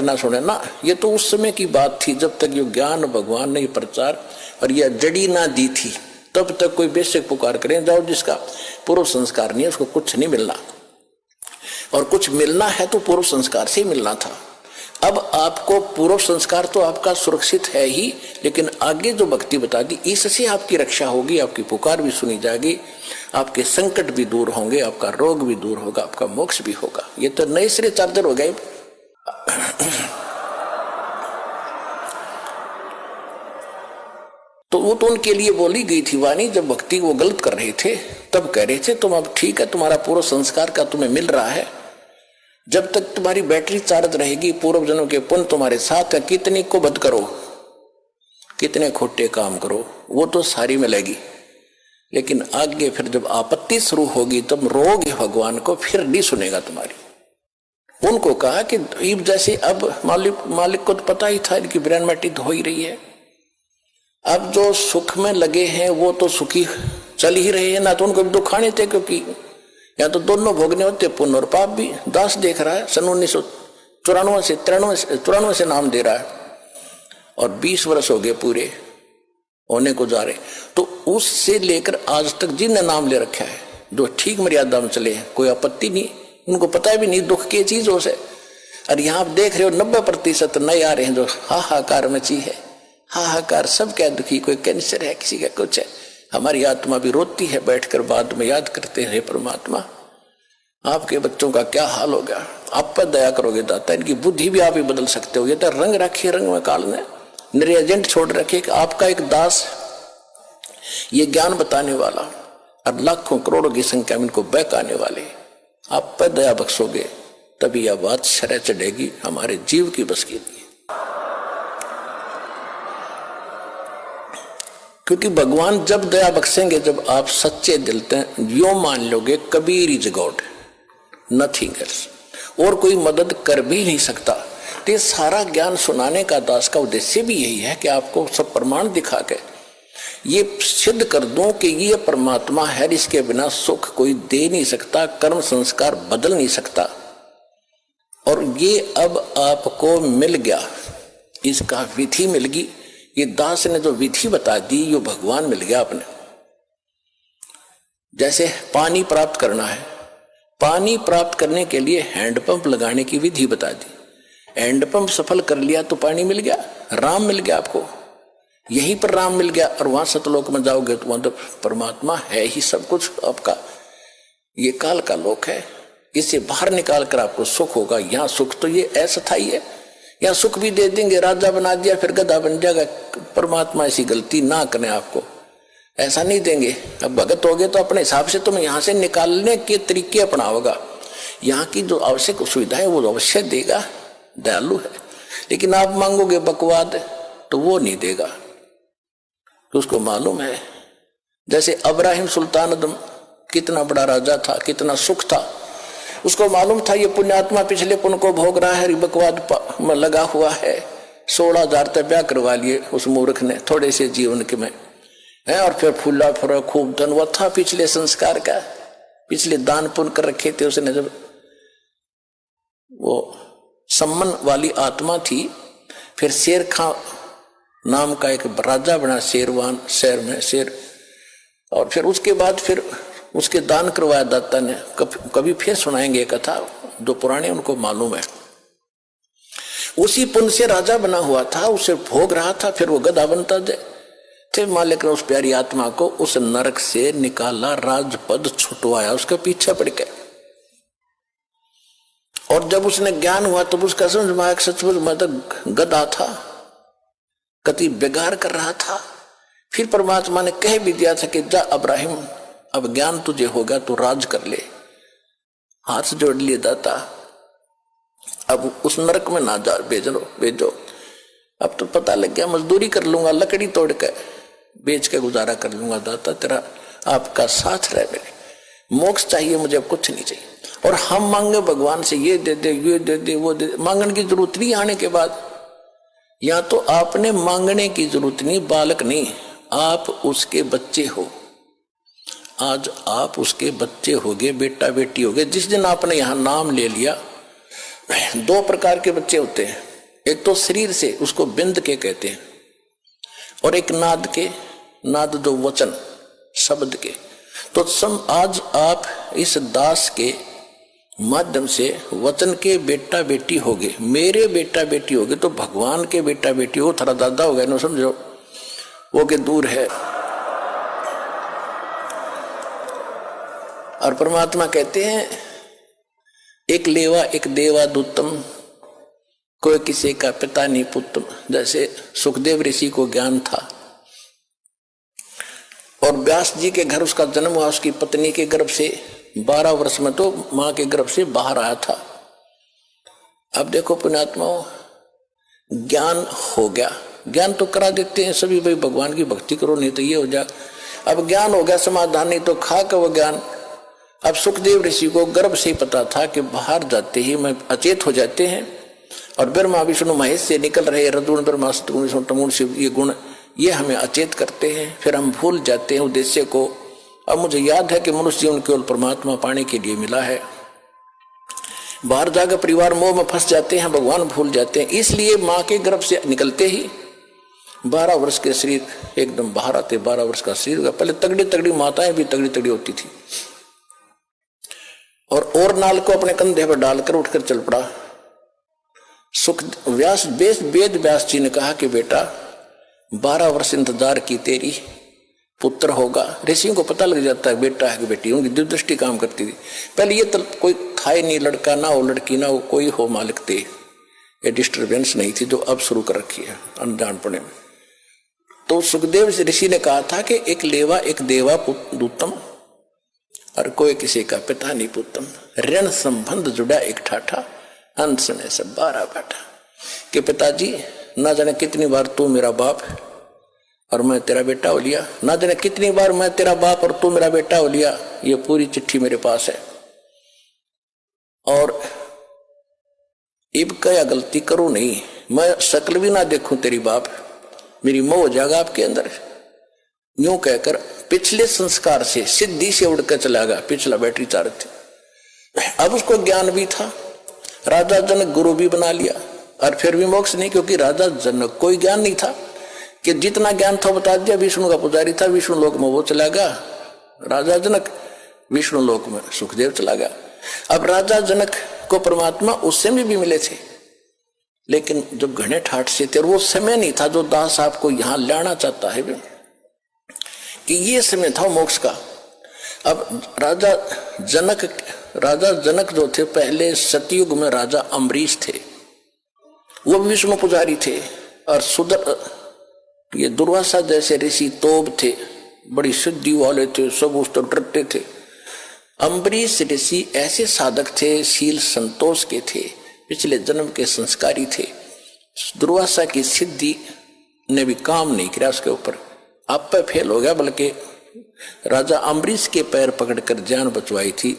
ना सुने ना। ये तो उस समय की बात थी जब तक ये ज्ञान भगवान ने प्रचार और यह जड़ी ना दी थी, तब तक कोई बेशक पुकार करें जाओ, जिसका पूर्व संस्कार नहीं है उसको कुछ नहीं मिलना, और कुछ मिलना है तो पूर्व संस्कार से ही मिलना था। अब आपको पूर्व संस्कार तो आपका सुरक्षित है ही, लेकिन आगे जो भक्ति बता दी इससे आपकी रक्षा होगी, आपकी पुकार भी सुनी जाएगी, आपके संकट भी दूर होंगे, आपका रोग भी दूर होगा, आपका मोक्ष भी होगा। ये तो नए सिरे चार्जर हो गए। तो वो तो उनके लिए बोली गई थी वाणी, जब भक्ति वो गलत कर रहे थे तब कह रहे थे तुम अब ठीक है, तुम्हारा पूर्व संस्कार का तुम्हें मिल रहा है, जब तक तुम्हारी बैटरी चार्ज रहेगी, पूर्व जन्म के पुण्य तुम्हारे साथ है, कितनी को बद करो, कितने खोटे काम करो, वो तो सारी मिलेगी। लेकिन आगे फिर जब आपत्ति शुरू होगी तब रोगे भगवान को, फिर नहीं सुनेगा तुम्हारी। उनको कहा कि जैसे अब मालिक को तो पता ही था इनकी ब्रेन मैटी तो हो ही रही है, अब जो सुख में लगे हैं वो तो सुखी चल ही रहे हैं ना, तो उनको दुखाने थे, क्योंकि या तो दोनों भोगने होते, पुण्य और पाप भी। दास देख रहा है सन 1994 से नाम दे रहा है और 20 वर्ष हो गए पूरे होने को जा रहे, तो उससे लेकर आज तक जिनने नाम ले रखा है जो ठीक मर्यादा में चले हैं, कोई आपत्ति नहीं, उनको पता भी नहीं दुख की चीज हो से। और यहाँ आप देख रहे हो 90% नए आ रहे हैं जो हाहाकार मची है, हाहाकार सब क्या दुखी, कोई कैंसर है, किसी का कुछ है। हमारी आत्मा भी रोती है बैठकर, बाद में याद करते हैं परमात्मा आपके बच्चों का क्या हाल होगा, आप पर दया करोगे दाता, इनकी बुद्धि भी आप ही बदल सकते हो। ये तो रंग रखे, रंग में काल ने मेरे एजेंट छोड़ रखे कि आपका एक दास ये ज्ञान बताने वाला और लाखों करोड़ों की संख्या में इनको बहकाने वाले, आप पर दया बख्शोगे तभी यह बात शरह चढ़ेगी, हमारे जीव की बस की नहीं। क्योंकि भगवान जब दया बख्शेंगे जब आप सच्चे दिल से यो मान लोगे Kabir is God, nothing else, और कोई मदद कर भी नहीं सकता। तो ये सारा ज्ञान सुनाने का दास का उद्देश्य भी यही है कि आपको सब प्रमाण दिखा के ये सिद्ध कर दूं कि ये परमात्मा है, इसके बिना सुख कोई दे नहीं सकता, कर्म संस्कार बदल नहीं सकता। और ये अब आपको मिल गया, इसका विधि मिल गई, ये दास ने जो विधि बता दी ये भगवान मिल गया आपने। जैसे पानी प्राप्त करना है, पानी प्राप्त करने के लिए हैंडपंप लगाने की विधि बता दी, हैंडपंप सफल कर लिया तो पानी मिल गया, राम मिल गया आपको, यहीं पर राम मिल गया। और वहां सतलोक में जाओगे तो वहां तो परमात्मा है ही सब कुछ आपका, ये काल का लोक है, इसे बाहर निकाल कर आपको सुख होगा। यहाँ सुख तो ये अस्थायी है, यहाँ सुख भी दे देंगे, राजा बना दिया फिर गधा बन जाएगा। परमात्मा ऐसी गलती ना करने, आपको ऐसा नहीं देंगे। अब भगत हो गए तो अपने हिसाब से तुम्हें यहाँ से निकालने के तरीके अपनाओगा, यहाँ की जो आवश्यक सुविधा है वो अवश्य देगा, दयालु है। लेकिन आप मांगोगे बकवाद तो वो नहीं देगा, तो उसको मालूम है। जैसे अब्राहिम सुल्तान अदम कितना बड़ा राजा था, कितना सुख था, उसको मालूम था ये पुण्यात्मा पिछले पुण्य को भोग रहा है, बकवाद में लगा हुआ है। 16,000 तक ब्याह करवा लिए उस मूर्ख ने थोड़े से जीवन के में है, और फिर फूला फुरा खूब धन वो था पिछले संस्कार का, पिछले दान पुण्य कर रखे थे उसने। जब वो सम्मन वाली आत्मा थी, फिर शेर खां नाम का एक राजा बना शेरवान शहर में शेर, और फिर उसके बाद फिर उसके दान करवाया दाता ने। कभी फिर सुनाएंगे कथा, जो पुराने उनको मालूम है। उसी पुण्य से राजा बना हुआ था, उसे भोग रहा था, फिर वो गधा बनता थे। मालिक ने उस प्यारी आत्मा को उस नरक से निकाला, राजपद छुटवाया, उसके पीछे पड़ के। और जब उसने ज्ञान हुआ तब उसका समझ में आया सचमुच मैं तो गधा था, कति बेगार कर रहा था। फिर परमात्मा ने कह भी दिया था कि जा अब्राहिम, अब ज्ञान तुझे होगा तो राज कर ले। हाथ जोड़ लिए दाता, अब उस नरक में ना जा, भेजो। अब तो पता लग गया, मजदूरी कर लूंगा, लकड़ी तोड़ के बेच के गुजारा कर लूंगा दाता, तेरा आपका साथ रहे, मेरे मोक्ष चाहिए मुझे, अब कुछ नहीं चाहिए। और हम मांगे भगवान से ये दे दे, ये दे दे, वो दे, मांगने की जरूरत नहीं। आने के बाद या तो आपने मांगने की जरूरत नहीं, बालक नहीं, आप उसके बच्चे हो। आज आप उसके बच्चे होगे, बेटा बेटी होगे। जिस दिन आपने यहां नाम ले लिया, 2 प्रकार के बच्चे होते हैं, एक तो शरीर से, उसको बिंद के कहते हैं, और एक नाद के, नाद जो वचन शब्द के। तो आज आप इस दास के माध्यम से वचन के बेटा बेटी हो गए, मेरे बेटा बेटी हो गए, तो भगवान के बेटा बेटी हो, थारा दादा हो गया ना, समझो वो के दूर है। और परमात्मा कहते हैं एक लेवा एक देवा दूतम, कोई किसी का पिता नहीं पुत्रम। जैसे सुखदेव ऋषि को ज्ञान था और व्यास जी के घर उसका जन्म हुआ, उसकी पत्नी के गर्भ से 12 वर्ष में तो मां के गर्भ से बाहर आया था। अब देखो पुण्यात्माओं, ज्ञान हो गया, ज्ञान तो करा देते हैं सभी, भाई भगवान की भक्ति करो नहीं तो ये हो जाए। अब ज्ञान हो गया, समाधान नहीं तो खा का वो ज्ञान। अब सुखदेव ऋषि को गर्भ से ही पता था कि बाहर जाते ही मैं अचेत हो जाते हैं, और ब्रह्मा विष्णु महेश से निकल रहे रजोगुण ब्रह्मा सतगुण विष्णु तमोगुण शिव, ये गुण ये हमें अचेत करते हैं, फिर हम भूल जाते हैं उद्देश्य को। अब मुझे याद है कि मनुष्य जीवन केवल परमात्मा पाने के लिए मिला है, बाहर जाकर परिवार मोह में फंस जाते हैं, भगवान भूल जाते हैं। इसलिए माँ के गर्भ से निकलते ही 12 वर्ष के शरीर एकदम बाहर आते, 12 वर्ष का शरीर। पहले तगड़ी तगड़ी माताएं भी तगड़ी तगड़ी होती थी, और नाल को अपने कंधे पर डालकर उठकर चल पड़ा। वेद व्यास जी ने कहा कि बेटा 12 वर्ष इंतजार की, तेरी पुत्र होगा। ऋषियों को पता लग जाता है बेटा है कि बेटी, उनकी दिव्यदृष्टि काम करती थी। पहले ये तो कोई था ही नहीं, लड़का ना हो लड़की ना हो, कोई हो मालिक थे, ये डिस्टर्बेंस नहीं थी जो अब शुरू कर रखी है अनजानपने में। तो सुखदेव ऋषि ने कहा था कि एक लेवा एक देवा दूतम, और कोई किसी का पिता नहीं पुत्रम। ऋण संबंध जुड़ा एक ठाठा, अंत सुने सब 12 बाटा। कि पिताजी ना जाने कितनी बार तू मेरा बाप और मैं तेरा बेटा हो लिया, ना जाने कितनी बार मैं तेरा बाप और तू मेरा बेटा हो लिया। ये पूरी चिट्ठी मेरे पास है, और इब क्या गलती करूं नहीं, मैं शक्ल भी ना देखूं तेरी बाप, मेरी मोह हो जाएगा आपके अंदर। यूं कहकर पिछले संस्कार से सिद्धि से उड़कर चला गया, पिछला बैटरी चार्ज थे। अब उसको ज्ञान भी था, राजा जनक गुरु भी बना लिया, और फिर भी मोक्ष नहीं, क्योंकि राजा जनक कोई ज्ञान नहीं था कि जितना ज्ञान था बता दिया। विष्णु का पुजारी था, विष्णु लोक में वो चला गया राजा जनक, विष्णु लोक में सुखदेव चला गया। अब राजा जनक को परमात्मा उससे भी मिले थे, लेकिन जब घने ठाठ से थे, और वो समय नहीं था जो दास आपको यहां लाना चाहता है कि ये समय था मोक्ष का। अब राजा जनक जो थे पहले सतयुग में राजा अम्बरीश थे, वो विष्णु पुजारी थे, और ये दुर्वासा जैसे ऋषि तोब थे, बड़ी सिद्धि वाले थे, सब उस तरह डरते थे। अम्बरीश ऋषि ऐसे साधक थे, शील संतोष के थे, पिछले जन्म के संस्कारी थे। दुर्वासा की सिद्धि ने भी काम नहीं किया उसके ऊपर, आप पे फेल हो गया, बल्कि राजा अम्बरीश के पैर पकड़कर जान बचवाई थी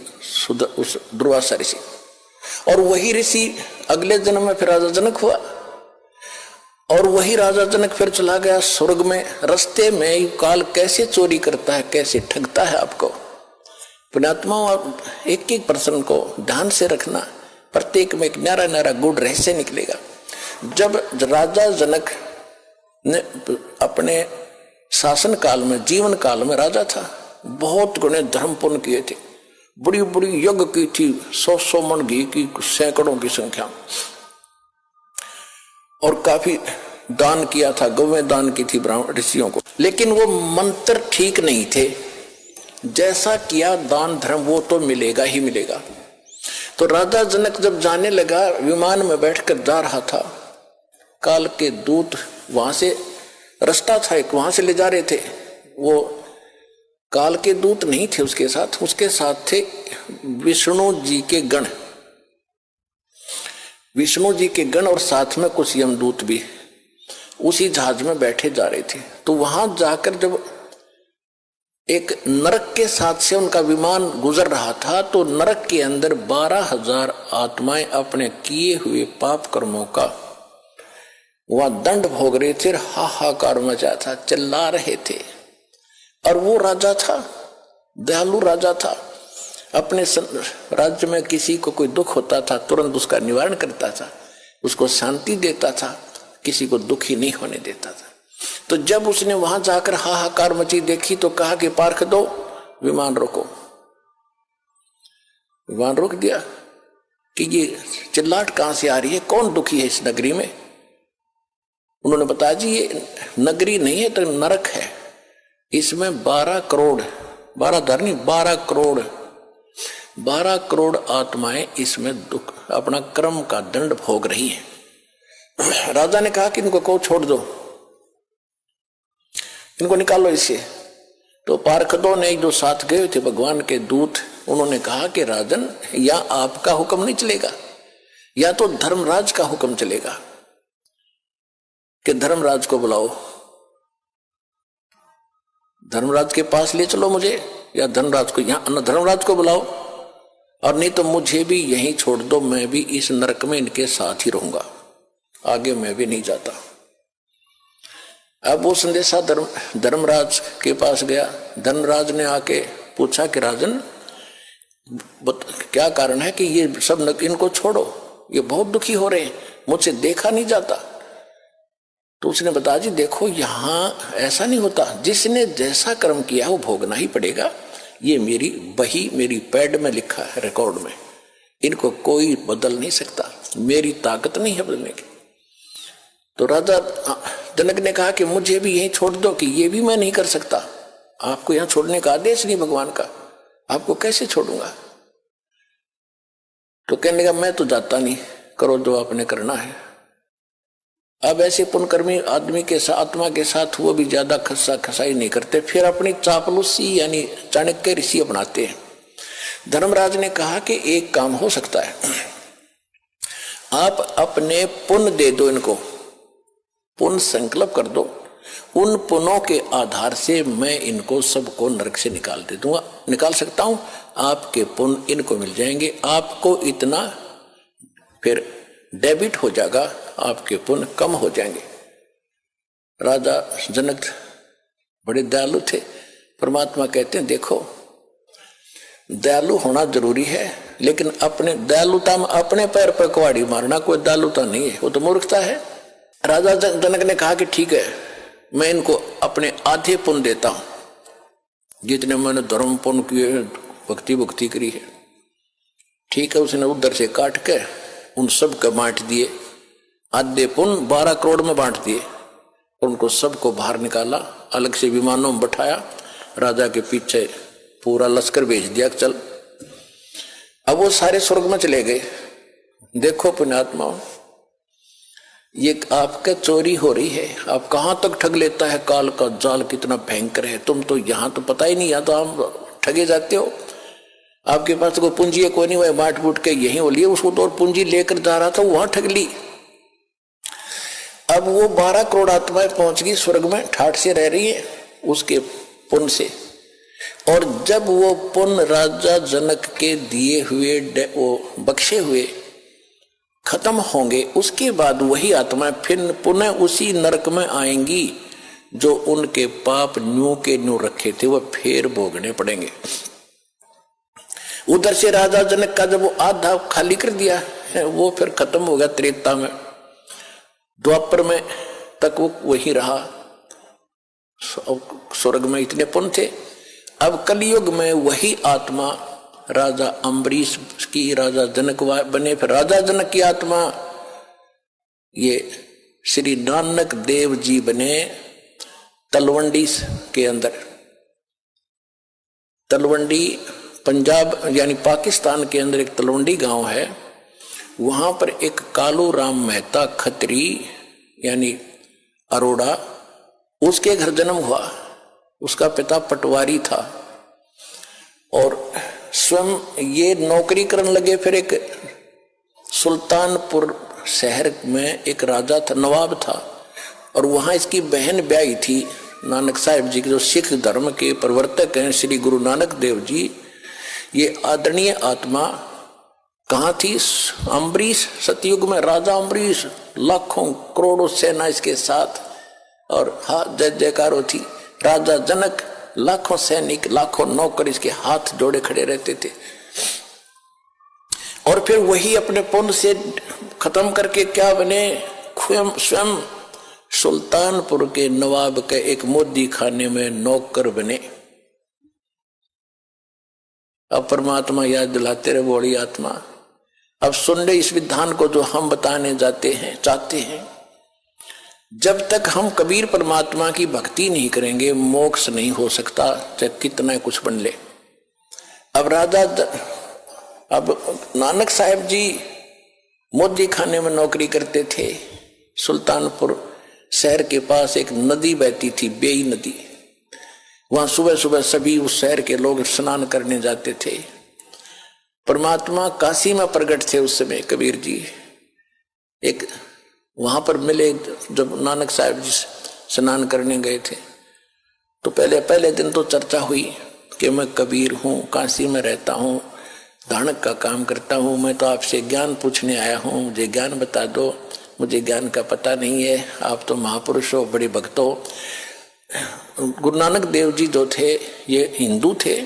उस दुर्वासा ऋषि। और वही ऋषि अगले जन्म में फिर राजा जनक हुआ, और वही राजा जनक फिर चला गया स्वर्ग में। रास्ते में काल कैसे चोरी करता है, कैसे ठगता है आपको। पुण्यात्माओं, आप एक एक प्रश्न को ध्यान से रखना, प्रत्येक में एक न्यारा न्यारा गुड़ रहस्य निकलेगा। जब राजा जनक ने अपने शासन काल में, जीवन काल में राजा था, बहुत गुणे धर्म पुण्य किए थे, बड़ी बड़ी यज्ञ की थी, 100 मन घी की, सैकड़ों की संख्या, और काफी दान किया था, गौवें दान की थी ब्राह्मण ऋषियों को। लेकिन वो मंत्र ठीक नहीं थे, जैसा किया दान धर्म वो तो मिलेगा ही मिलेगा। तो राजा जनक जब जाने लगा, विमान में बैठकर जा रहा था, काल के दूत वहां से, रास्ता था एक, वहां से ले जा रहे थे। वो काल के दूत नहीं थे उसके साथ थे विष्णु जी के गण, विष्णु जी के गण, और साथ में कुछ यमदूत भी उसी जहाज में बैठे जा रहे थे। तो वहां जाकर जब एक नरक के साथ से उनका विमान गुजर रहा था, तो नरक के अंदर 12,000 आत्माएं अपने किए हुए पाप कर्मों का वहां दंड भोग रहे थे, हाहाकार मचा था, चिल्ला रहे थे। और वो राजा था, दयालु राजा था, अपने राज्य में किसी को कोई दुख होता था तुरंत उसका निवारण करता था। उसको शांति देता था, किसी को दुखी नहीं होने देता था। तो जब उसने वहां जाकर हाहाकार मची देखी तो कहा कि पार्क दो, विमान रोको। विमान रोक दिया कि ये चिल्लाहट कहां से आ रही है, कौन दुखी है इस नगरी में। उन्होंने बताया जी ये नगरी नहीं है तो नरक है, इसमें 12 करोड़ 12 करोड़ आत्माएं इसमें दुख अपना कर्म का दंड भोग रही हैं। राजा ने कहा कि इनको को छोड़ दो, इनको निकालो इससे। तो पार्षदों ने जो साथ गए थे भगवान के दूत, उन्होंने कहा कि राजन या आपका हुक्म नहीं चलेगा या तो धर्मराज का हुक्म चलेगा कि धर्मराज को बुलाओ, धर्मराज के पास ले चलो मुझे, या धर्मराज को यहां धर्मराज को बुलाओ, और नहीं तो मुझे भी यहीं छोड़ दो, मैं भी इस नरक में इनके साथ ही रहूंगा, आगे मैं भी नहीं जाता। अब वो संदेशा धर्मराज के पास गया। धर्मराज ने आके पूछा कि राजन क्या कारण है कि ये सब इनको छोड़ो, ये बहुत दुखी हो रहे हैं, मुझसे देखा नहीं जाता। तो उसने बताया जी देखो यहां ऐसा नहीं होता, जिसने जैसा कर्म किया वो भोगना ही पड़ेगा, ये मेरी बही मेरी पैड में लिखा है रिकॉर्ड में, इनको कोई बदल नहीं सकता, मेरी ताकत नहीं है बदलने की। तो राजा जनक ने कहा कि मुझे भी यहीं छोड़ दो, कि ये भी मैं नहीं कर सकता, आपको यहां छोड़ने का आदेश नहीं भगवान का, आपको कैसे छोड़ूंगा। तो कहने लगा मैं तो जाता नहीं, करो जो आपने करना है। अब ऐसे पुण्यकर्मी आदमी के साथ आत्मा के साथ वो भी ज्यादा खस्सा खसाई नहीं करते, फिर अपनी चापलूसी यानी चाणक्य ऋषि अपनाते हैं। धर्मराज ने कहा कि एक काम हो सकता है, आप अपने पुण्य दे दो, इनको पुण्य संकल्प कर दो, उन पुण्यों के आधार से मैं इनको सबको नरक से निकाल सकता हूं, आपके पुण्य इनको मिल जाएंगे, आपको इतना फिर डेबिट हो जाएगा, आपके पुण्य कम हो जाएंगे। राजा जनक बड़े दयालु थे। परमात्मा कहते हैं देखो दयालु होना जरूरी है, लेकिन अपने दयालुता में अपने पैर पर कुहाड़ी मारना कोई दयालुता नहीं है, वो तो मूर्खता है। राजा जनक ने कहा कि ठीक है, मैं इनको अपने आधे पुण्य देता हूं, जितने मैंने धर्म पुण्य किए, भक्ति करी है। ठीक है, उसने उधर से काट के उन सब का बांट दिए, आधे पुण्य 12 करोड़ में बांट दिए, और उनको सबको बाहर निकाला, अलग से विमानों में बैठाया, राजा के पीछे पूरा लश्कर भेज दिया चल। अब वो सारे स्वर्ग में चले गए। देखो पुण्यात्माओं, ये आपका चोरी हो रही है, आप कहां तक ठग लेता है, काल का जाल कितना भयंकर है, तुम तो यहां तो पता ही नहीं, या तो आप ठगे जाते हो, आपके पास तो कोई पूंजी है कोई नहीं, वह बांट बूट के यहीं हो लिए, उसको तो और पूंजी लेकर जा रहा था, वहां ठग ली। अब वो 12 करोड़ आत्माएं पहुंच गई स्वर्ग में, ठाठ से रह रही है उसके पुण्य से। और जब वो पुण्य राजा जनक के दिए हुए वो बख्शे हुए खत्म होंगे, उसके बाद वही आत्माएं फिर पुनः उसी नरक में आएंगी जो उनके पाप न्यू के न्यू रखे थे, वो फिर भोगने पड़ेंगे। उधर से राजा जनक का जब वो आधा खाली कर दिया है, वो फिर खत्म हो गया त्रेता में, द्वापर में तक वो वही रहा, स्वर्ग में इतने पुण्य थे। अब कलयुग में वही आत्मा राजा अम्बरीश की राजा जनक बने, फिर राजा जनक की आत्मा ये श्री नानक देव जी बने तलवंडी के अंदर। तलवंडी पंजाब यानी पाकिस्तान के अंदर एक तलवंडी गांव है, वहां पर एक कालू राम मेहता खत्री यानी अरोड़ा, उसके घर जन्म हुआ। उसका पिता पटवारी था और स्वयं ये नौकरी करने लगे। फिर एक सुल्तानपुर शहर में एक राजा था, नवाब था, और वहां इसकी बहन ब्याही थी नानक साहिब जी के, जो सिख धर्म के प्रवर्तक हैं श्री गुरु नानक देव जी। ये आदरणीय आत्मा कहाँ थी? अम्बरीश सतयुग में राजा अम्बरीश, लाखों करोड़ों सेना इसके साथ, और हाथ जय जयकारो थी। राजा जनक, लाखों सैनिक, लाखों नौकर इसके हाथ जोड़े खड़े रहते थे। और फिर वही अपने पुण्य से खत्म करके क्या बने, स्वयं सुल्तानपुर के नवाब के एक मोदी खाने में नौकर बने। अब परमात्मा याद दिलाते रहे, बोली आत्मा अब सुन ले इस विधान को जो हम बताने जाते हैं, चाहते हैं। जब तक हम कबीर परमात्मा की भक्ति नहीं करेंगे मोक्ष नहीं हो सकता, चाहे कितना कुछ बन ले। अब नानक साहब जी मोदी खाने में नौकरी करते थे। सुल्तानपुर शहर के पास एक नदी बहती थी, बेई नदी। वहां सुबह सुबह सभी उस शहर के लोग स्नान करने जाते थे। परमात्मा काशी में प्रकट थे उस समय कबीर जी। एक वहां पर मिले, जब नानक साहब जी स्नान करने गए थे तो पहले दिन तो चर्चा हुई कि मैं कबीर हूँ, काशी में रहता हूँ, धानक का काम करता हूँ, मैं तो आपसे ज्ञान पूछने आया हूँ, मुझे ज्ञान बता दो, मुझे ज्ञान का पता नहीं है, आप तो महापुरुष हो, बड़े भक्त हो। गुरु नानक देव जी जो थे ये हिंदू थे,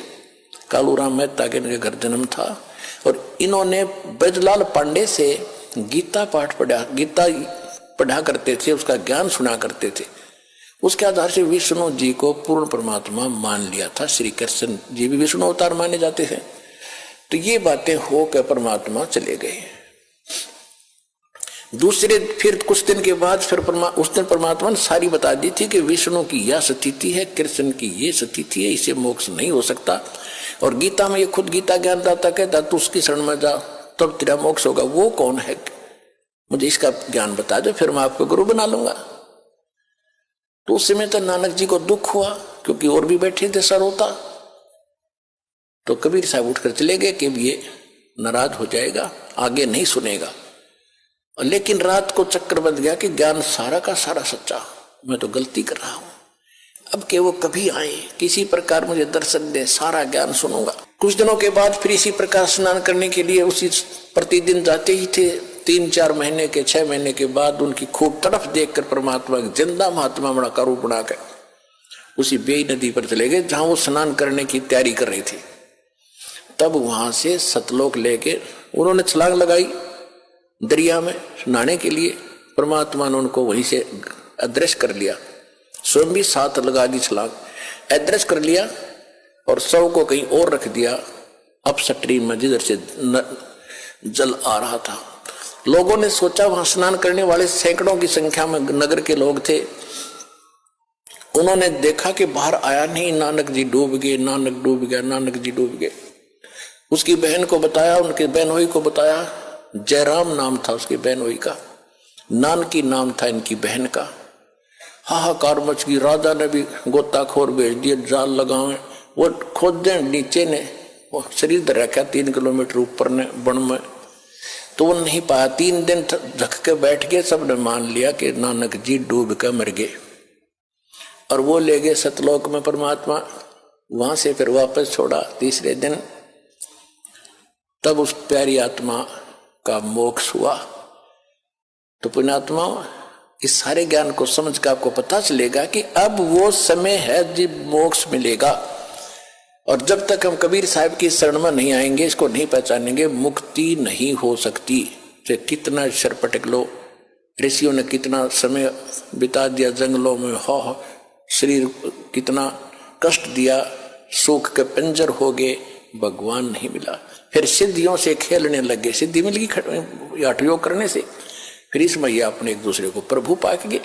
कालूराम मेहता के इनके घर जन्म था, और इन्होंने ब्रजलाल पांडे से गीता पाठ पढ़ा, गीता पढ़ा करते थे, उसका ज्ञान सुना करते थे। उसके आधार से विष्णु जी को पूर्ण परमात्मा मान लिया था। श्री कृष्ण जी भी विष्णु अवतार माने जाते हैं। तो ये बातें हो के परमात्मा चले गए। दूसरे फिर कुछ दिन के बाद फिर उस दिन परमात्मा ने सारी बता दी थी कि विष्णु की यह स्थिति है, कृष्ण की ये स्थिति है, इसे मोक्ष नहीं हो सकता। और गीता में ये खुद गीता ज्ञानदाता कहता तू उसकी शरण में जा तब तेरा मोक्ष होगा। वो कौन है, मुझे इसका ज्ञान बता दो, फिर मैं आपको गुरु बना लूंगा। तो उस समय तो नानक जी को दुख हुआ, क्योंकि और भी बैठे थे सरोता। तो कबीर साहब उठकर चले गए कि ये नाराज हो जाएगा, आगे नहीं सुनेगा। लेकिन रात को चक्कर बंध गया कि ज्ञान सारा का सारा सच्चा, मैं तो गलती कर रहा हूं। अब के वो कभी आए, किसी प्रकार मुझे दर्शन दे, सारा ज्ञान सुनूंगा। कुछ दिनों के बाद फिर इसी प्रकार स्नान करने के लिए उसी प्रतिदिन जाते ही थे। 3-4 महीने के 6 महीने के बाद उनकी खूब तड़फ देखकर परमात्मा जिंदा महात्मा बड़ा का रूप बनाकर उसी बेई नदी पर चले गए, जहां वो स्नान करने की तैयारी कर रही थी। तब वहां से सतलोक लेके उन्होंने छलांग लगाई दरिया में नहाने के लिए। परमात्मा ने उनको वहीं से अदृश्य कर लिया, स्वयं भी साथ लगा दी छलांग, अदृश्य कर लिया और शव को कहीं और रख दिया अपस्ट्रीम में, जिधर से जल आ रहा था। लोगों ने सोचा, वहां स्नान करने वाले सैकड़ों की संख्या में नगर के लोग थे। उन्होंने देखा कि बाहर आया नहीं, नानक जी डूब गए, नानक डूब गया, नानक जी डूब गए। उसकी बहन को बताया, उनके बहनोई को बताया, जयराम नाम था उसकी बहनोई का, नानकी नाम था इनकी बहन का। हाहाकार मच गई। राजा ने भी गोताखोर भेज दिए, जाल लगावे। वो खोदे नीचे ने, वो शरीर धर रखा 3 किलोमीटर ऊपर ने बन में, तो वो नहीं पाया। 3 दिन झक के बैठ गए। सबने मान लिया कि नानक जी डूब कर मर गए और वो ले गए सतलोक में परमात्मा। वहां से फिर वापस छोड़ा तीसरे दिन। तब उस प्यारी आत्मा का मोक्ष हुआ। तो पुण्यात्मा, इस सारे ज्ञान को समझ कर आपको पता चलेगा कि अब वो समय है जब मोक्ष मिलेगा। और जब तक हम कबीर साहब की शरण में नहीं आएंगे, इसको नहीं पहचानेंगे, मुक्ति नहीं हो सकती। चाहे कितना शरपटक लो, ऋषियों ने कितना समय बिता दिया जंगलों में, हो शरीर कितना कष्ट दिया, सुख के पंजर हो गए, भगवान नहीं मिला। फिर सिद्धियों से खेलने लगे, सिद्धि मिल गई हठ योग करने से। फिर इस मैया अपने एक दूसरे को प्रभु पाक गए।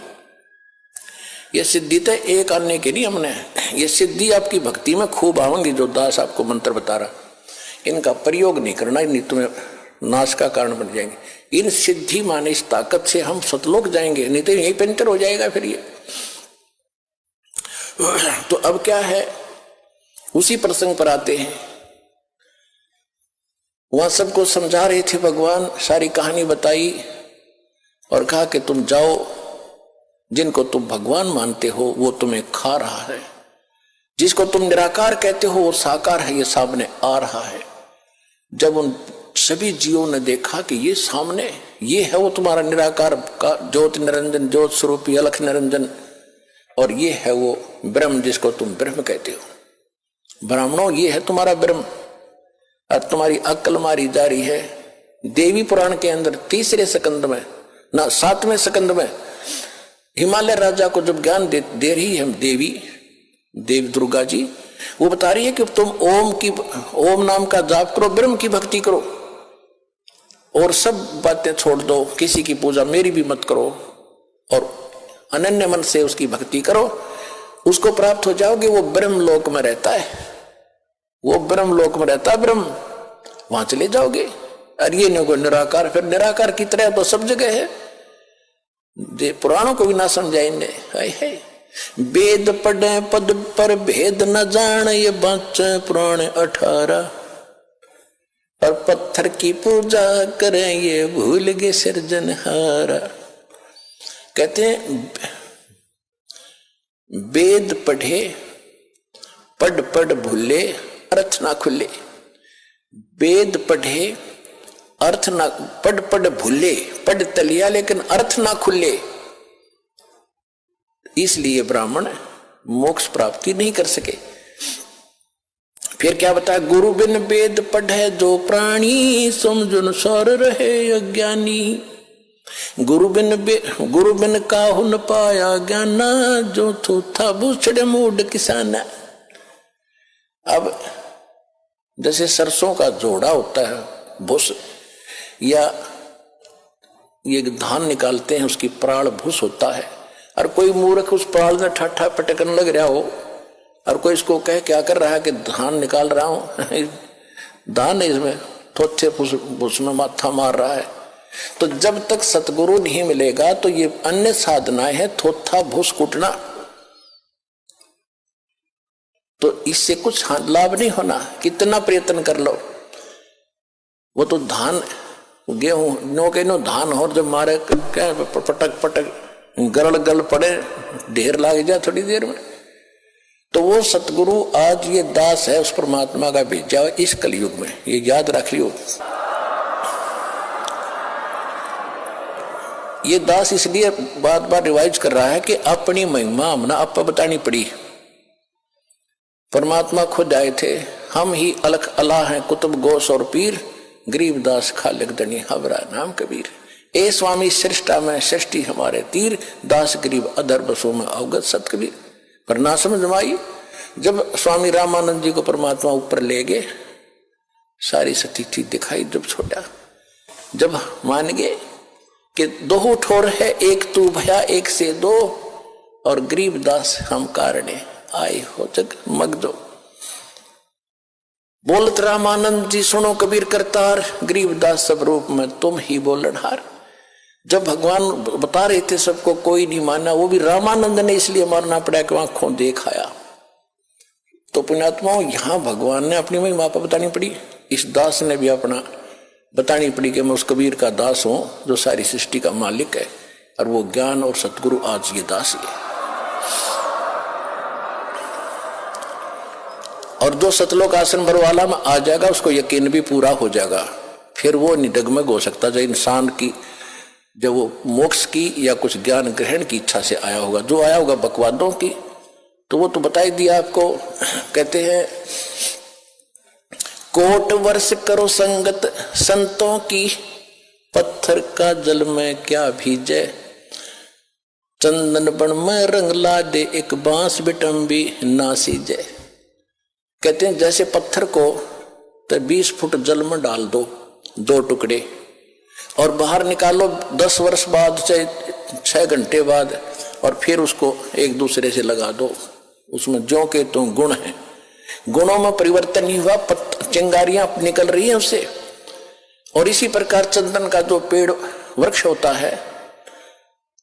ये सिद्धि तो एक आने के नहीं, हमने ये सिद्धि आपकी भक्ति में खूब आवेंगी। जो दास आपको मंत्र बता रहा, इनका प्रयोग नहीं करना, नहीं तुम्हें नाश का कारण बन जाएंगे। इन सिद्धि माने इस ताकत से हम सतलोक जाएंगे, नहीं तो यही पेंटर हो जाएगा फिर ये। तो अब क्या है, उसी प्रसंग पर आते हैं। वहां सबको समझा रहे थे भगवान, सारी कहानी बताई और कहा कि तुम जाओ, जिनको तुम भगवान मानते हो वो तुम्हें खा रहा है, जिसको तुम निराकार कहते हो वो साकार है, ये सामने आ रहा है। जब उन सभी जीवों ने देखा कि ये सामने, ये है वो तुम्हारा निराकार का ज्योति निरंजन, ज्योत स्वरूपी अलख निरंजन, और ये है वो ब्रह्म जिसको तुम ब्रह्म कहते हो। ब्राह्मणों, ये है तुम्हारा ब्रह्म, और तुम्हारी अक्ल मारी जा रही है, देवी पुराण के अंदर तीसरे स्कंद में ना 7वें स्कंद में हिमालय राजा को जब ज्ञान दे रही है देवी दुर्गा जी, वो बता रही है कि तुम ओम नाम का जाप करो, ब्रह्म की भक्ति करो और सब बातें छोड़ दो, किसी की पूजा मेरी भी मत करो और अनन्य मन से उसकी भक्ति करो, उसको प्राप्त हो जाओगे। वो ब्रह्म लोक में रहता है, वो ब्रह्म लोक में रहता है ब्रह्म, वहां चले जाओगे। और ये नहीं को निराकार, फिर निराकार की तरह तो सब जगह है, पुराणों को भी ना समझाएंगे। है वेद पढ़े पद पर भेद न जान, ये बाँचे पुराण 18 और पत्थर की पूजा करें ये भूल गए सिरजनहारा। कहते हैं वेद पढ़े पढ़ भूले अर्थ ना खुले, वेद पढ़े अर्थ ना पढ़ भूले, पढ़ तलिया लेकिन अर्थ ना खुले, इसलिए ब्राह्मण मोक्ष प्राप्ति नहीं कर सके। फिर क्या बताया, गुरु बिन वेद पढ़े जो प्राणी, समझुन सौर रहे अज्ञानी। गुरु बिन काहु न पाया ज्ञाना, जो थूथा बूछड़े मूड किसाना। अब जैसे सरसों का जोड़ा होता है भूस, या ये धान निकालते हैं उसकी प्राण भूस होता है, और कोई मूर्ख उस प्राण में ठाठा पटकन लग रहा हो और कोई इसको कहे क्या कर रहा है कि धान निकाल रहा हूं धान इसमें थोथे भूस में माथा मार रहा है। तो जब तक सतगुरु नहीं मिलेगा तो ये अन्य साधनाएं हैं, थोथा भूस कुटना, तो इससे कुछ लाभ नहीं होना, कितना प्रयत्न कर लो। वो तो धान गेहूं नो के नो धान हो, जब मारे क्या पटक गल पड़े ढेर लाग जाए थोड़ी देर में। तो वो सतगुरु आज ये दास है उस परमात्मा का भेजा इस कलयुग में, ये याद रख लियो। ये दास इसलिए बार बार रिवाइज कर रहा है कि अपनी महिमा हमने आपको बतानी पड़ी। परमात्मा खुद आए थे, हम ही अलख अल्लाह हैं कुतुब गोस और पीर, गरीबदास खालिक दनी हबरा नाम कबीर। ए स्वामी सृष्टा में सृष्टि हमारे तीर, दास गरीब अधर बसों में अवगत सत कबीर। पर ना समझ में आई, जब स्वामी रामानंद जी को परमात्मा ऊपर ले गए, सारी स्थिति दिखाई, जब छोड़ा, जब मान गए कि दो ठोर है, एक तू भया एक से दो, और गरीबदास हम कारणे आए हो जग मगदो। बोलत रामानंद जी सुनो कबीर करतार, गरीबदास सब रूप में तुम ही बोलनहार। जब भगवान बता रहे थे सबको, कोई नहीं माना, वो भी रामानंद ने इसलिए मारना पड़ा कि आंखों देखाया। तो पुण्यात्माओं, यहां भगवान ने अपनी महिमा बतानी पड़ी, इस दास ने भी अपना बतानी पड़ी कि मैं उस कबीर का दास हूं जो सारी सृष्टि का मालिक है, और वो ज्ञान और सतगुरु आज ये दास ही है। और जो सतलोक आसन भरवाला में आ जाएगा उसको यकीन भी पूरा हो जाएगा, फिर वो निडगमग हो सकता है। इंसान की जब वो मोक्ष की या कुछ ज्ञान ग्रहण की इच्छा से आया होगा, जो आया होगा बकवादों की, तो वो तो बता ही दिया आपको। कहते हैं कोट वर्ष करो संगत संतों की, पत्थर का जल में क्या भीजे, चंदन बन में रंग ला दे एक बांस बिटम्बी ना सीजे। कहते हैं जैसे पत्थर को 20 फुट जल में डाल दो, 2 टुकड़े, और बाहर निकालो 10 वर्ष बाद, चाहे 6 घंटे बाद, और फिर उसको एक दूसरे से लगा दो, उसमें जो के तो गुण है, गुणों में परिवर्तन नहीं हुआ, चिंगारियां निकल रही है उससे। और इसी प्रकार चंदन का जो पेड़ वृक्ष होता है,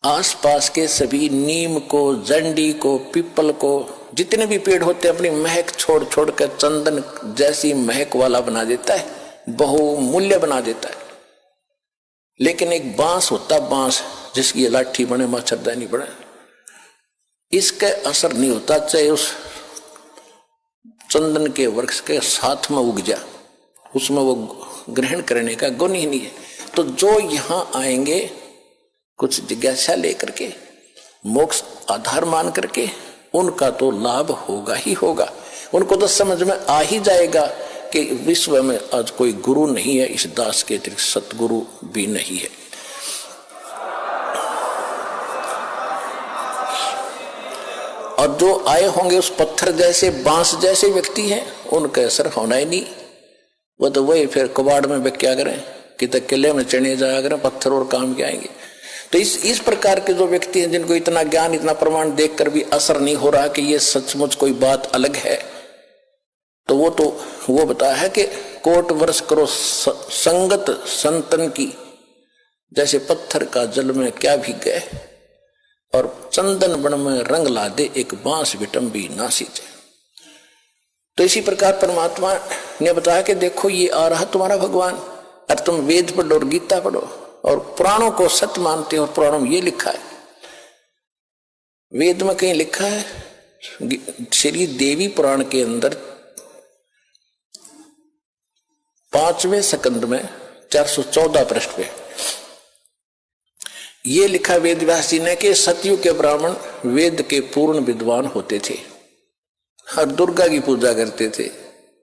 आसपास के सभी नीम को, जंडी को, पीपल को, जितने भी पेड़ होते हैं अपनी महक छोड़ छोड़ कर चंदन जैसी महक वाला बना देता है, बहुमूल्य बना देता है। लेकिन एक बांस होता, बांस जिसकी लाठी बने, मच्छरदानी बने, इसका असर नहीं होता, चाहे उस चंदन के वृक्ष के साथ में उग जा, उसमें वो ग्रहण करने का गुण ही नहीं है। तो जो यहां आएंगे कुछ जिज्ञासा लेकर के, मोक्ष आधार मान करके, उनका तो लाभ होगा ही होगा। उनको तो समझ में आ ही जाएगा कि विश्व में आज कोई गुरु नहीं है, इस दास के अतिरिक्त सतगुरु भी नहीं है। और जो आए होंगे उस पत्थर जैसे बांस जैसे व्यक्ति हैं, उनका असर होना ही नहीं। वो तो वही फिर कबाड़ में वे क्या करें कि तक किले में चढ़े जाया करें, पत्थर और काम के आएंगे। तो इस प्रकार के जो व्यक्ति हैं जिनको इतना ज्ञान इतना प्रमाण देखकर भी असर नहीं हो रहा कि ये सचमुच कोई बात अलग है, तो वो बताया है कि कोट वर्ष करो संगत संतन की, जैसे पत्थर का जल में क्या भीग गए और चंदन बन में रंग ला दे एक बांस विटम्बी ना सींचे। तो इसी प्रकार परमात्मा ने बताया कि देखो ये आ रहा तुम्हारा भगवान, और तुम वेद पढ़ो और गीता पढ़ो और पुराणों को सत्य मानते हो। और पुराणों में ये लिखा है, वेद में कहीं लिखा है, श्री देवी पुराण के अंदर 5वें स्कंद में 414 पृष्ठ पे ये लिखा वेद व्यास जी ने कि सतयुग के ब्राह्मण वेद के पूर्ण विद्वान होते थे और दुर्गा की पूजा करते थे।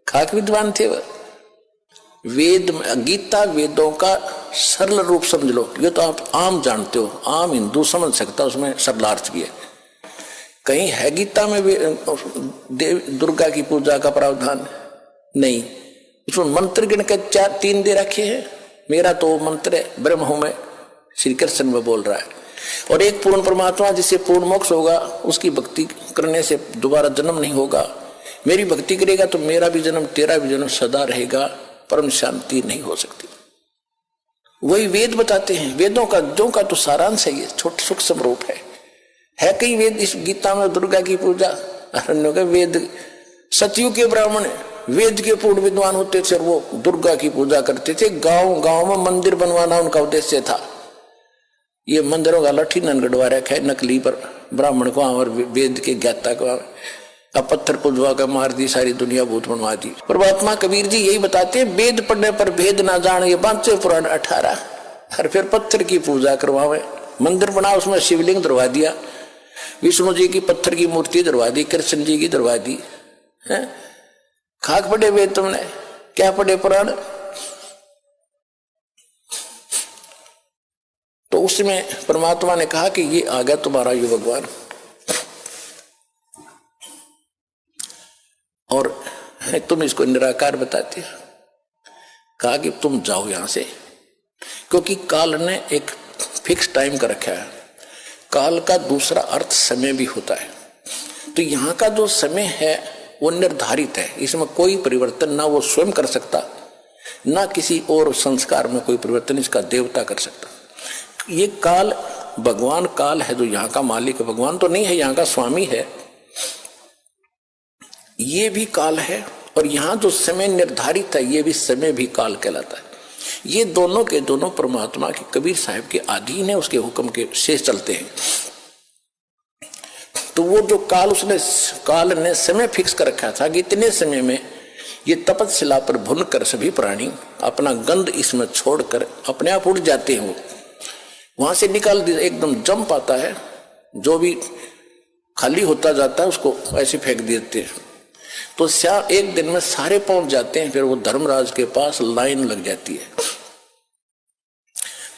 खाक विद्वान थे वह। वेद गीता वेदों का सरल रूप समझ लो, ये तो आप आम जानते हो, आम हिंदू समझ सकता, उसमें सरलार्थ भी है। कहीं है गीता में दुर्गा की पूजा का प्रावधान? नहीं। उसमें मंत्र गिन के 3 दे रखे हैं। मेरा तो मंत्र है ब्रह्म हूं मैं, श्री कृष्ण में बोल रहा है। और एक पूर्ण परमात्मा जिससे पूर्ण मोक्ष होगा, उसकी भक्ति करने से दोबारा जन्म नहीं होगा। मेरी भक्ति करेगा तो मेरा भी जन्म तेरा भी जन्म सदा रहेगा, परम शांति नहीं हो सकती। वही वेद बताते हैं। वेदों का जो का तो सारांश है, ये छोटा सूक्ष्म रूप है कई वेद इस गीता में दुर्गा की पूजा। अरण्य के वेद सतयुग के ब्राह्मण वेद के पूर्ण विद्वान होते थे और वो दुर्गा की पूजा करते थे। गांव गांव में मंदिर बनवाना उनका उद्देश्य था। ये मंदिरों का लठी ननगढ़वा रखा है नकली पर ब्राह्मण को और वेद के ज्ञाता को, अब पत्थर पुजवा कर मार दी, सारी दुनिया भूत बनवा दी। परमात्मा कबीर जी यही बताते हैं, वेद पढ़ने पर भेद ना जान, ये 5 पुराण 18। और फिर पत्थर की पूजा करवावे, मंदिर बना उसमें शिवलिंग दरवा दिया, विष्णु जी की पत्थर की मूर्ति दरवा दी, कृष्ण जी की दरवा दी। खाक पढ़े वेद तुमने, क्या पढ़े पुराण? तो उसमें परमात्मा ने कहा कि ये आ गया तुम्हारा ये भगवान, और तुम इसको निराकार बताते हो। कहा कि तुम जाओ यहां से, क्योंकि काल ने एक फिक्स टाइम का रखा है। काल का दूसरा अर्थ समय भी होता है। तो यहाँ का जो समय है वो निर्धारित है, इसमें कोई परिवर्तन ना वो स्वयं कर सकता, ना किसी और संस्कार में कोई परिवर्तन इसका देवता कर सकता। ये काल भगवान काल है, जो यहाँ का मालिक है। भगवान तो नहीं है, यहाँ का स्वामी है। ये भी काल है, और यहाँ जो समय निर्धारित है ये भी समय भी काल कहलाता है। ये दोनों के दोनों परमात्मा के कबीर साहब के अधीन है, उसके हुक्म के से चलते हैं। तो वो जो काल ने समय फिक्स कर रखा था कि इतने समय में ये तपस्या पर भुन कर सभी प्राणी अपना गंध इसमें छोड़कर अपने आप उड़ जाते हैं। वहां से निकाल दिया, एकदम जंप आता है, जो भी खाली होता जाता है उसको ऐसे फेंक देते हैं। तो एक दिन में सारे पहुंच जाते हैं। फिर वो धर्मराज के पास लाइन लग जाती है।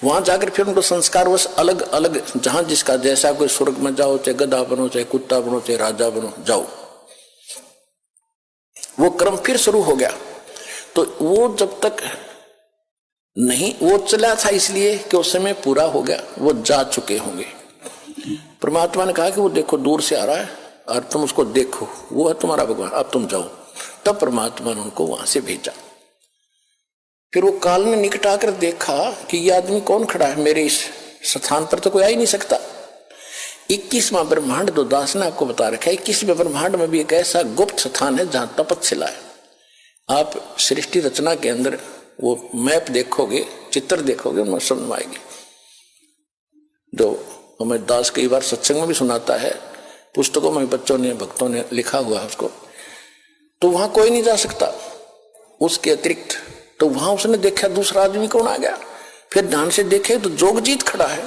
वहां जाकर फिर उनको संस्कार वश अलग अलग, जहां जिसका जैसा, कोई स्वर्ग में जाओ, चाहे गधा बनो, चाहे कुत्ता बनो, चाहे राजा बनो, जाओ। वो क्रम फिर शुरू हो गया। तो वो जब तक नहीं, वो चला था इसलिए कि उस समय पूरा हो गया, वो जा चुके होंगे। परमात्मा ने कहा कि वो देखो दूर से आ रहा है और तुम उसको देखो, वो है तुम्हारा भगवान, अब तुम जाओ। तब परमात्मा ने उनको वहां से भेजा। फिर वो काल ने निकट आकर देखा कि ये आदमी कौन खड़ा है, मेरे इस स्थान पर तो कोई आ ही नहीं सकता। 21वां ब्रह्मांड जो दास ने आपको बता रखा है, 21वें ब्रह्मांड में भी एक ऐसा गुप्त स्थान है जहां तपस्या है। आप सृष्टि रचना के अंदर वो मैप देखोगे, चित्र देखोगे, उनमें समझ में आएगी। जो हमें दास कई बार सत्संग में भी सुनाता है, पुस्तकों में बच्चों ने भक्तों ने लिखा हुआ है उसको। तो वहां कोई नहीं जा सकता उसके अतिरिक्त। तो वहां उसने देखा दूसरा आदमी कौन आ गया। फिर ध्यान से देखे तो जोगजीत खड़ा है।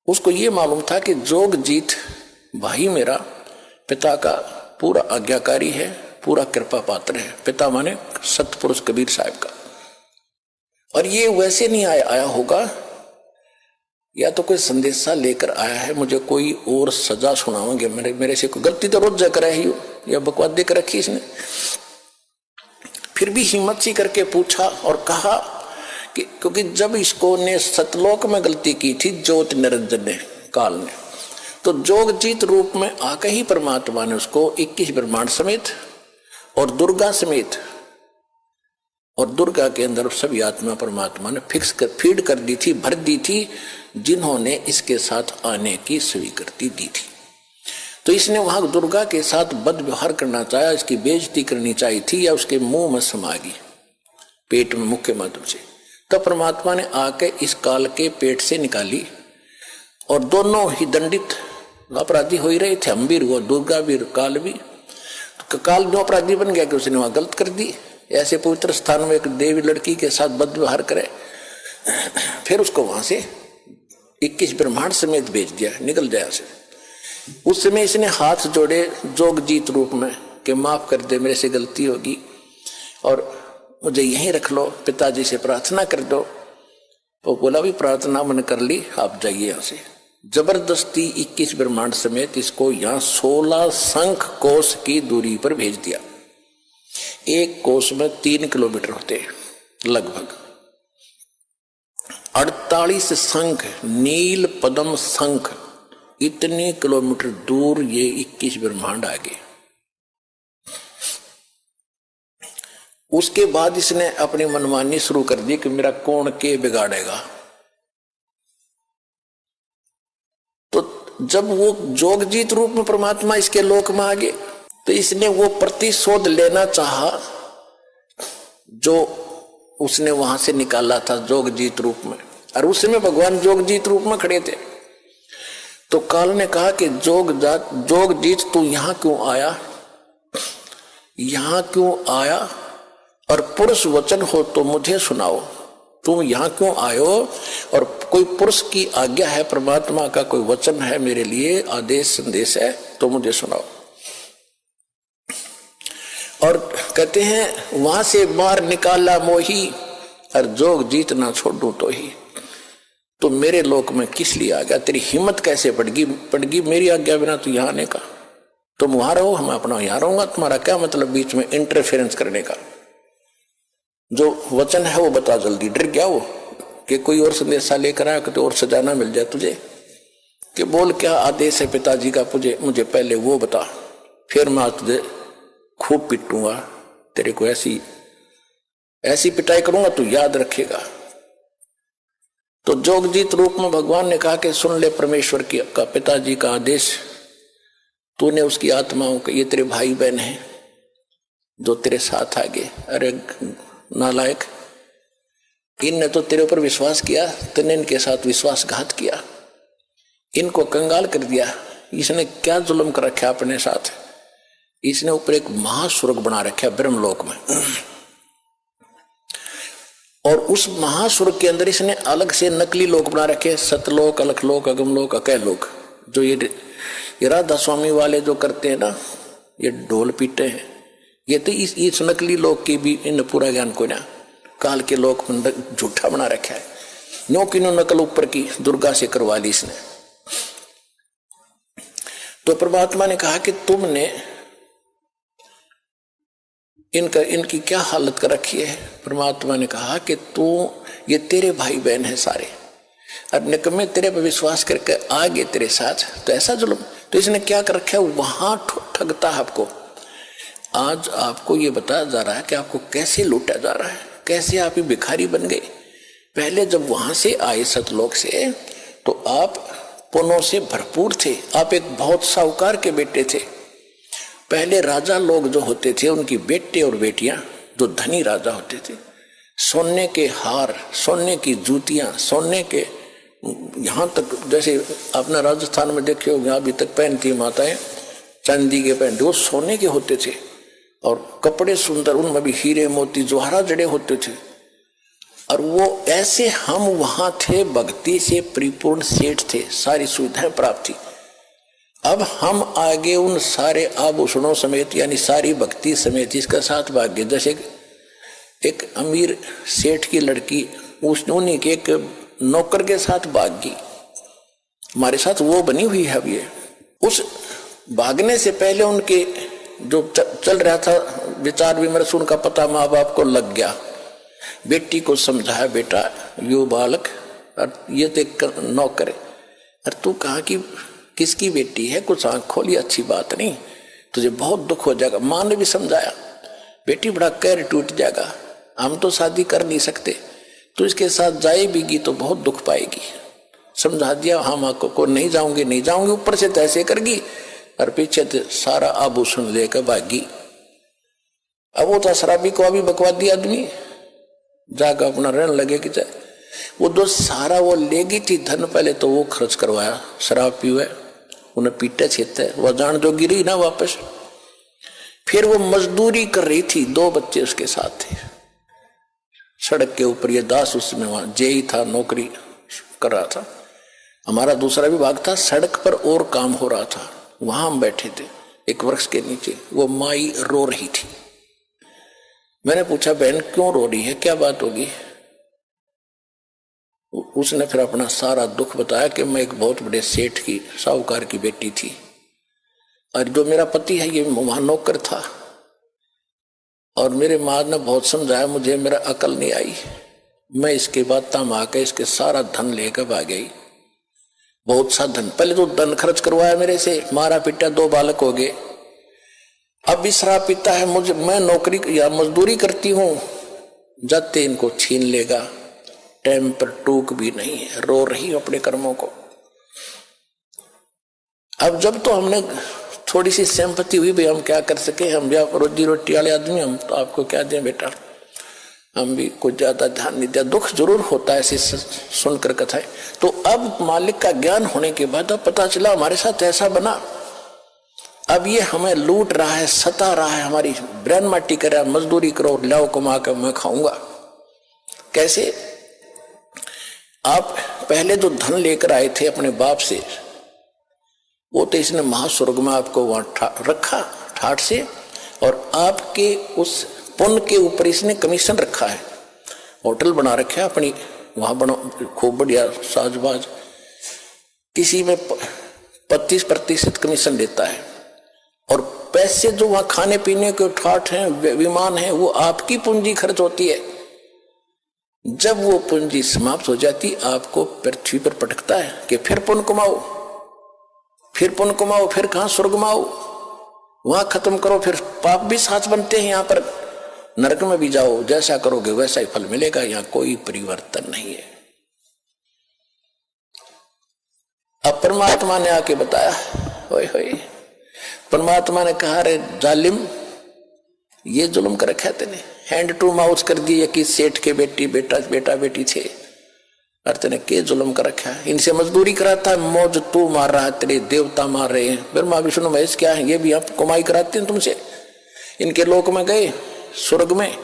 उसको ये मालूम था कि जोगजीत भाई मेरा पिता का पूरा आज्ञाकारी है, पूरा कृपा पात्र है। पिता माने सतपुरुष कबीर साहब का। और ये वैसे नहीं आया होगा, या तो कोई संदेशा लेकर आया है, मुझे कोई और सजा सुनाओगे, मेरे से कोई गलती तो रोज जाकर ही हो, या बकवास देकर रखी इसने। फिर भी हिम्मत सी करके पूछा और कहा कि क्योंकि जब इसको ने सतलोक में गलती की थी ज्योत निरंजन ने, काल ने, तो जोग जीत रूप में आकर ही परमात्मा ने उसको 21 ब्रह्मांड समेत और दुर्गा समेत, और दुर्गा के अंदर सभी आत्मा परमात्मा ने फीड कर दी थी, भर दी थी, जिन्होंने इसके साथ आने की स्वीकृति दी थी। तो इसने वहां दुर्गा के साथ बद व्यवहार करना चाहा, इसकी बेइज्जती करनी चाहिए थी, या उसके मुंह में समा गई पेट में मुख्य माध्यम से। तब परमात्मा ने आके इस काल के पेट से निकाली, और दोनों ही दंडित अपराधी हो ही रहे थे, हम भी वो दुर्गा भी काल भी। तो काल जो अपराधी बन गया कि उसने वहां गलत कर दी, ऐसे पवित्र स्थान में एक देवी लड़की के साथ बद व्यवहार करे, फिर उसको वहां से 21 ब्रह्मांड समेत भेज दिया, निकल जाए से। उस समय इसने हाथ जोड़े जोग जीत रूप में कि माफ कर दे, मेरे से गलती होगी और मुझे यहीं रख लो, पिताजी से प्रार्थना कर दो। तो बोला भी प्रार्थना मैंने कर ली, आप जाइए यहाँ से। जबरदस्ती 21 ब्रह्मांड समेत इसको यहाँ 16 शंख कोश की दूरी पर भेज दिया। एक कोश में 3 किलोमीटर होते हैं लगभग। 48 शंख, नील पद्म शंख, इतने किलोमीटर दूर ये 21 ब्रह्मांड आगे। उसके बाद इसने अपनी मनमानी शुरू कर दी कि मेरा कौन के बिगाड़ेगा। तो जब वो जोगजीत रूप में परमात्मा इसके लोक में आ गए, तो इसने वो प्रतिशोध लेना चाहा जो उसने वहां से निकाला था जोगजीत रूप में, और उस समय भगवान जोगजीत रूप में खड़े थे। तो काल ने कहा कि जोगजीत तू यहां क्यों आया, यहां क्यों आया, और पुरुष वचन हो तो मुझे सुनाओ, तुम यहां क्यों आयो, और कोई पुरुष की आज्ञा है, परमात्मा का कोई वचन है मेरे लिए, आदेश संदेश है तो मुझे सुनाओ। और कहते हैं वहां से बाहर निकाला मोही, और जोग जीत ना छोड़ू तो ही। तो मेरे लोक में किस लिए आ गया, तेरी हिम्मत कैसे पड़गी मेरी आज्ञा बिना तू यहाँ आने का। तुम वहां रहो, हम अपना यहाँ रहूंगा, तुम्हारा क्या मतलब बीच में इंटरफेरेंस करने का। जो वचन है वो बता जल्दी। डर गया वो कि कोई और संदेशा लेकर आया कि और सजाना मिल जाए तुझे, कि बोल क्या आदेश है पिताजी का, मुझे पहले वो बता, फिर मैं तुझे खूब पिटूंगा, तेरे को ऐसी पिटाई करूंगा तू याद रखेगा। तो जोगजीत रूप में भगवान ने कहा कि सुन ले परमेश्वर का पिताजी का आदेश, तूने उसकी आत्माओं के, ये तेरे भाई बहन हैं जो तेरे साथ आ गए, अरे नालायक, इनने तो तेरे ऊपर विश्वास किया, तूने इनके साथ विश्वासघात किया, इनको कंगाल कर दिया। इसने क्या जुल्म कर रखा अपने साथ, इसने ऊपर एक महास्वर्ग बना रखा ब्रह्मलोक में, और उस महास्वर्ग के अंदर इसने अलग से नकली लोक बना रखे, सतलोक, अलखलोक, अगमलोक, अकैलोक। जो ये राधा स्वामी वाले जो करते हैं ना, ये ढोल पीटे हैं, ये तो इस नकली लोक की भी इन पूरा ज्ञान को ना काल के लोक में झूठा बना रखा है। नो की नो नकल ऊपर की दुर्गा से करवा ली इसने। तो परमात्मा ने कहा कि तुमने इनकी क्या हालत कर रखी है। परमात्मा ने कहा कि ये तेरे भाई बहन है सारे, और निकम्मे तेरे पर विश्वास करके आ गए तेरे साथ, तो ऐसा जुल्म। तो इसने क्या कर रखा है, वहां ठगता है आपको। आज आपको ये बताया जा रहा है कि आपको कैसे लूटा जा रहा है, कैसे आप ही भिखारी बन गए। पहले जब वहां से आए सतलोक से, तो आप पुण्यों से भरपूर थे, आप एक बहुत साहूकार के बेटे थे। पहले राजा लोग जो होते थे, उनकी बेटे और बेटियां जो धनी राजा होते थे, सोने के हार, सोने की जूतियां, सोने के, यहाँ तक जैसे आपने राजस्थान में देखे होंगे अभी तक पहनती माताएं चांदी के पहनते, वो सोने के होते थे, और कपड़े सुंदर, उनमें भी हीरे मोती जवाहरात जड़े होते थे। और वो ऐसे हम वहां थे, भक्ति से परिपूर्ण सेठ थे, सारी सुविधाएं प्राप्त थी। अब हम आगे उन सारे आभूषणों समेत यानी सारी भक्ति समेत इसका साथ भाग्य, जैसे एक अमीर सेठ की लड़की उन्हीं के एक नौकर के साथ भाग गई, हमारे साथ वो बनी हुई है। अब ये उस भागने से पहले उनके जो चल रहा था विचार विमर्श, उनका पता माँ बाप को लग गया। बेटी को समझाया, बेटा यो बालक और ये तो एक नौकर है, अरे तू कहाँ की किसकी बेटी है, कुछ आंख खोली, अच्छी बात नहीं, तुझे बहुत दुख हो जाएगा। माँ ने भी समझाया, बेटी बड़ा कैर टूट जाएगा, हम तो शादी कर नहीं सकते, तो इसके साथ जाए भी तो बहुत दुख पाएगी। समझा दिया, हाँ माँ को नहीं जाऊंगी नहीं जाऊंगी, ऊपर से तैसे करगी और पीछे से सारा आभूषण लेकर भागी। अब वो तो शराबी को अभी बकवादी आदमी जाकर अपना रहने लगे कि वो जो सारा वो लेगी थी धन, पहले तो वो खर्च करवाया, शराब पीवे, उन्हें पीटे छेते, वो जान जो गिरी ना वापस। फिर वो मजदूरी कर रही थी, 2 बच्चे उसके साथ थे, सड़क के ऊपर ये दास उसमें वहां जेई था, नौकरी कर रहा था। हमारा दूसरा विभाग था, सड़क पर और काम हो रहा था, वहां हम बैठे थे एक वृक्ष के नीचे। वो माई रो रही थी। मैंने पूछा, बहन क्यों रो रही है, क्या बात होगी? उसने फिर अपना सारा दुख बताया कि मैं एक बहुत बड़े सेठ की साहूकार की बेटी थी, और जो मेरा पति है ये वहां नौकर था, और मेरे माँ ने बहुत समझाया मुझे, मेरा अकल नहीं आई, मैं इसके बाद तम आके इसके सारा धन लेकर भाग गई। बहुत सा धन, पहले तो धन खर्च करवाया मेरे से, मारा पिटा, 2 बालक हो गए। अब भी शराब पीता है, मुझे, मैं नौकरी या मजदूरी करती हूं, जाते इनको छीन लेगा, टाइम पर टूक भी नहीं है, रो रही अपने कर्मों को। अब जब तो हमने थोड़ी सी सहमति हुई, भाई हम क्या कर सके, हम भी रोजी रोटी वाले आदमी, हम तो आपको क्या दें बेटा, हम भी कुछ ज्यादा ध्यान नहीं दिया। दुख जरूर होता है ऐसी सुनकर कथाएं। तो अब मालिक का ज्ञान होने के बाद अब पता चला हमारे साथ ऐसा बना, अब ये हमें लूट रहा है, सता रहा है, हमारी ब्रेन माटी कर रहा है, मजदूरी करो, लाओ कमा कर मैं खाऊंगा। कैसे? आप पहले जो धन लेकर आए थे अपने बाप से, वो तो इसने महास्वर्ग में आपको वहां रखा ठाठ से, और आपके उस पुण्य के ऊपर इसने कमीशन रखा है, होटल बना रखा है अपनी, वहां बना खूब बढ़िया साजबाज, किसी में 25% कमीशन देता है, और पैसे जो वहां खाने पीने के ठाठ हैं, विमान है, वो आपकी पूंजी खर्च होती है। जब वो पूंजी समाप्त हो जाती, आपको पृथ्वी पर पटकता है कि फिर पुण्य कमाओ, फिर पुण्य कमाओ, फिर कहां स्वर्ग में आओ, वहां खत्म करो, फिर पाप भी साथ बनते हैं, यहां पर नरक में भी जाओ, जैसा करोगे वैसा ही फल मिलेगा, यहां कोई परिवर्तन नहीं है। अब परमात्मा ने आके बताया, होए होए, परमात्मा ने कहा, रे जालिम, ये जुल्म कर रखा तेने, हैंड टू माउथ कर दिया कि सेठ के बेटी बेटा बेटी थे, और तेने के जुल्म कर रखा है, इनसे मजदूरी कराता है, मौज तू मार रहा है, तेरे देवता मार रहे हैं, ब्रह्मा विष्णु महेश क्या है, ये भी आप कमाई कराते हैं तुमसे, इनके लोक में गए, स्वर्ग में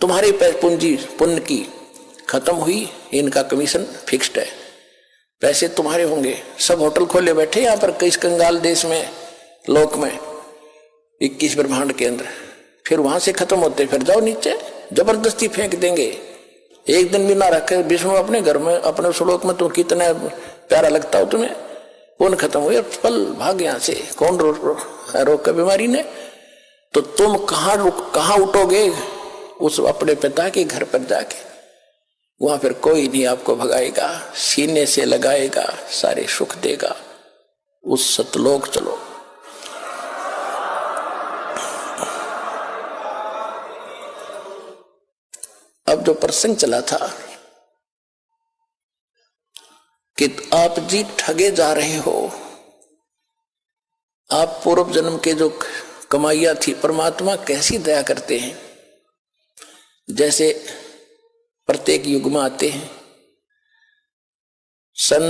तुम्हारी पूंजी पुण्य की खत्म हुई, इनका कमीशन फिक्स्ड है, पैसे तुम्हारे होंगे, सब होटल खोले बैठे यहाँ पर किस कंगाल देश में, लोक में, 21 ब्रह्मांड के अंदर, फिर वहां से खत्म होते फिर जाओ नीचे, जबरदस्ती फेंक देंगे, एक दिन भी ना रखे विष्णु अपने घर में, अपने श्लोक में, तो कितना प्यारा लगता हो तुम्हें, कौन खत्म हुए, पल भाग यहां से, कौन रोक का बीमारी ने, तो तुम कहां उठोगे, उस अपने पिता के घर पर जाके, वहां फिर कोई नहीं आपको भगाएगा, सीने से लगाएगा, सारे सुख देगा, उस सतलोक चलो। अब जो प्रसंग चला था कि आप जी ठगे जा रहे हो, आप पूर्व जन्म के जो कमाइया थी, परमात्मा कैसी दया करते हैं, जैसे प्रत्येक युग में आते हैं, सन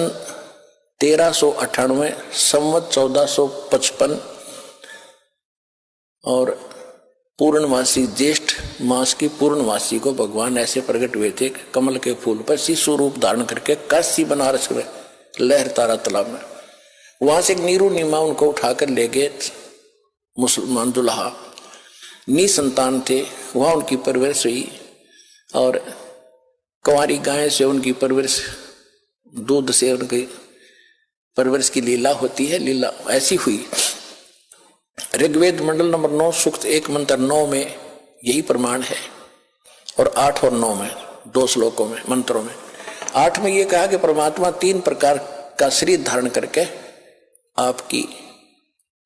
1398 संवत 1455 और पूर्णमासी ज्येष्ठ मास की पूर्णमासी को भगवान ऐसे प्रकट हुए थे, कमल के फूल पर शिशु रूप धारण करके काशी बनारस में लहर तारा तालाब में, वहां से एक नीरू नीमा उनको उठाकर ले गए। मुसलमान दुल्हा निसंतान थे, वहां उनकी परवरिश हुई और कुंवारी गाय से उनकी परवरिश, दूध से उनकी परवरिश की लीला होती है, लीला ऐसी हुई। ऋग्वेद मंडल नंबर 9 सूक्त 1 मंत्र 9 में यही प्रमाण है और 8 और 9 में 2 श्लोकों में मंत्रों में। 8 में यह कहा कि परमात्मा 3 प्रकार का शरीर धारण करके आपकी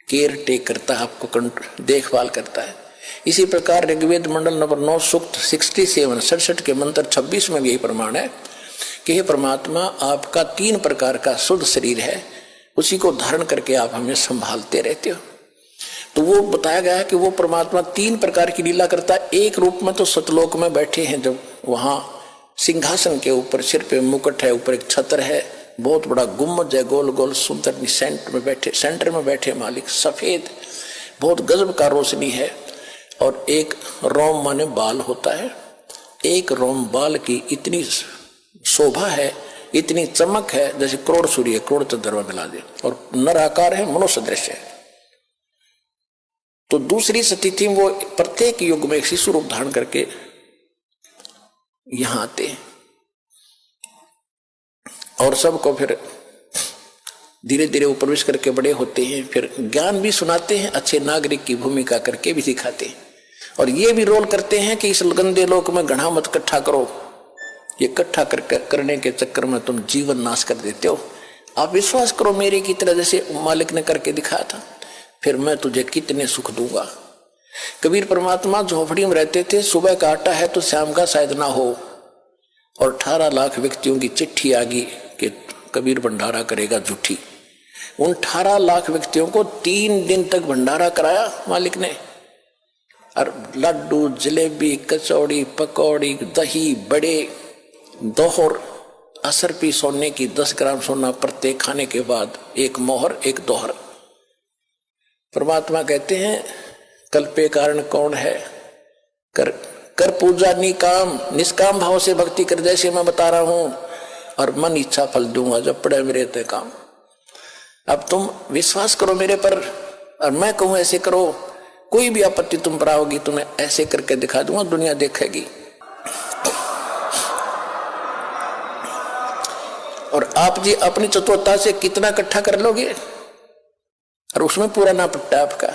केयर टेक करता है, आपको देखभाल करता है। इसी प्रकार ऋग्वेद मंडल नंबर 9 सूक्त 67 के मंत्र 26 में भी यही प्रमाण है कि हे परमात्मा आपका 3 प्रकार का शुद्ध शरीर है, उसी को धारण करके आप हमें संभालते रहते हो। तो वो बताया गया है कि वो परमात्मा 3 प्रकार की लीला करता है। एक रूप में तो सतलोक में बैठे हैं, जब वहां सिंहासन के ऊपर सिर पे मुकुट है, ऊपर एक छत्र है, बहुत बड़ा गुम्बद है, गोल गोल सुंदर सेंटर में बैठे मालिक, सफेद बहुत गजब का रोशनी है। और एक रोम माने बाल होता है, एक रोम बाल की इतनी शोभा है, इतनी चमक है जैसे करोड़ सूर्य करोड़ चंद्रमा मिला दे। और नर आकार है, मनुष्य दृश्य है। तो दूसरी स्थिति वो प्रत्येक युग में एक शिशु रूप धारण करके यहां आते हैं और सबको फिर धीरे धीरे वो प्रवेश करके बड़े होते हैं, फिर ज्ञान भी सुनाते हैं, अच्छे नागरिक की भूमिका करके भी सिखाते हैं। और ये भी रोल करते हैं कि इस गंदे लोक में घड़ा मत इकट्ठा करो, ये इकट्ठा करने के चक्कर में तुम जीवन नाश कर देते हो। आप विश्वास करो मेरे की तरह, जैसे मालिक ने करके दिखाया था, फिर मैं तुझे कितने सुख दूंगा। कबीर परमात्मा झोपड़ी में रहते थे, सुबह का आटा है तो शाम का शायद ना हो, और 18 लाख व्यक्तियों की चिट्ठी आ गई कि कबीर भंडारा करेगा झूठी। उन 18 लाख व्यक्तियों को 3 दिन तक भंडारा कराया मालिक ने, और लड्डू जलेबी कचौड़ी पकौड़ी दही बड़े दोहर असरपी सोने की 10 ग्राम सोना प्रत्येक खाने के बाद एक मोहर एक दोहर। परमात्मा कहते हैं कल्पे कारण कौन है, कर पूजा निकाम, निष्काम भाव से भक्ति कर, जैसे मैं बता रहा हूं, और मन इच्छा फल दूंगा जब पड़े मेरे ते काम। अब तुम विश्वास करो मेरे पर, और मैं कहूं ऐसे करो, कोई भी आपत्ति तुम पर आओगी तुम्हें ऐसे करके दिखा दूंगा, दुनिया देखेगी। और आप जी अपनी चतुरता से कितना इकट्ठा कर लोगे और उसमें पूरा ना पट्टा आपका,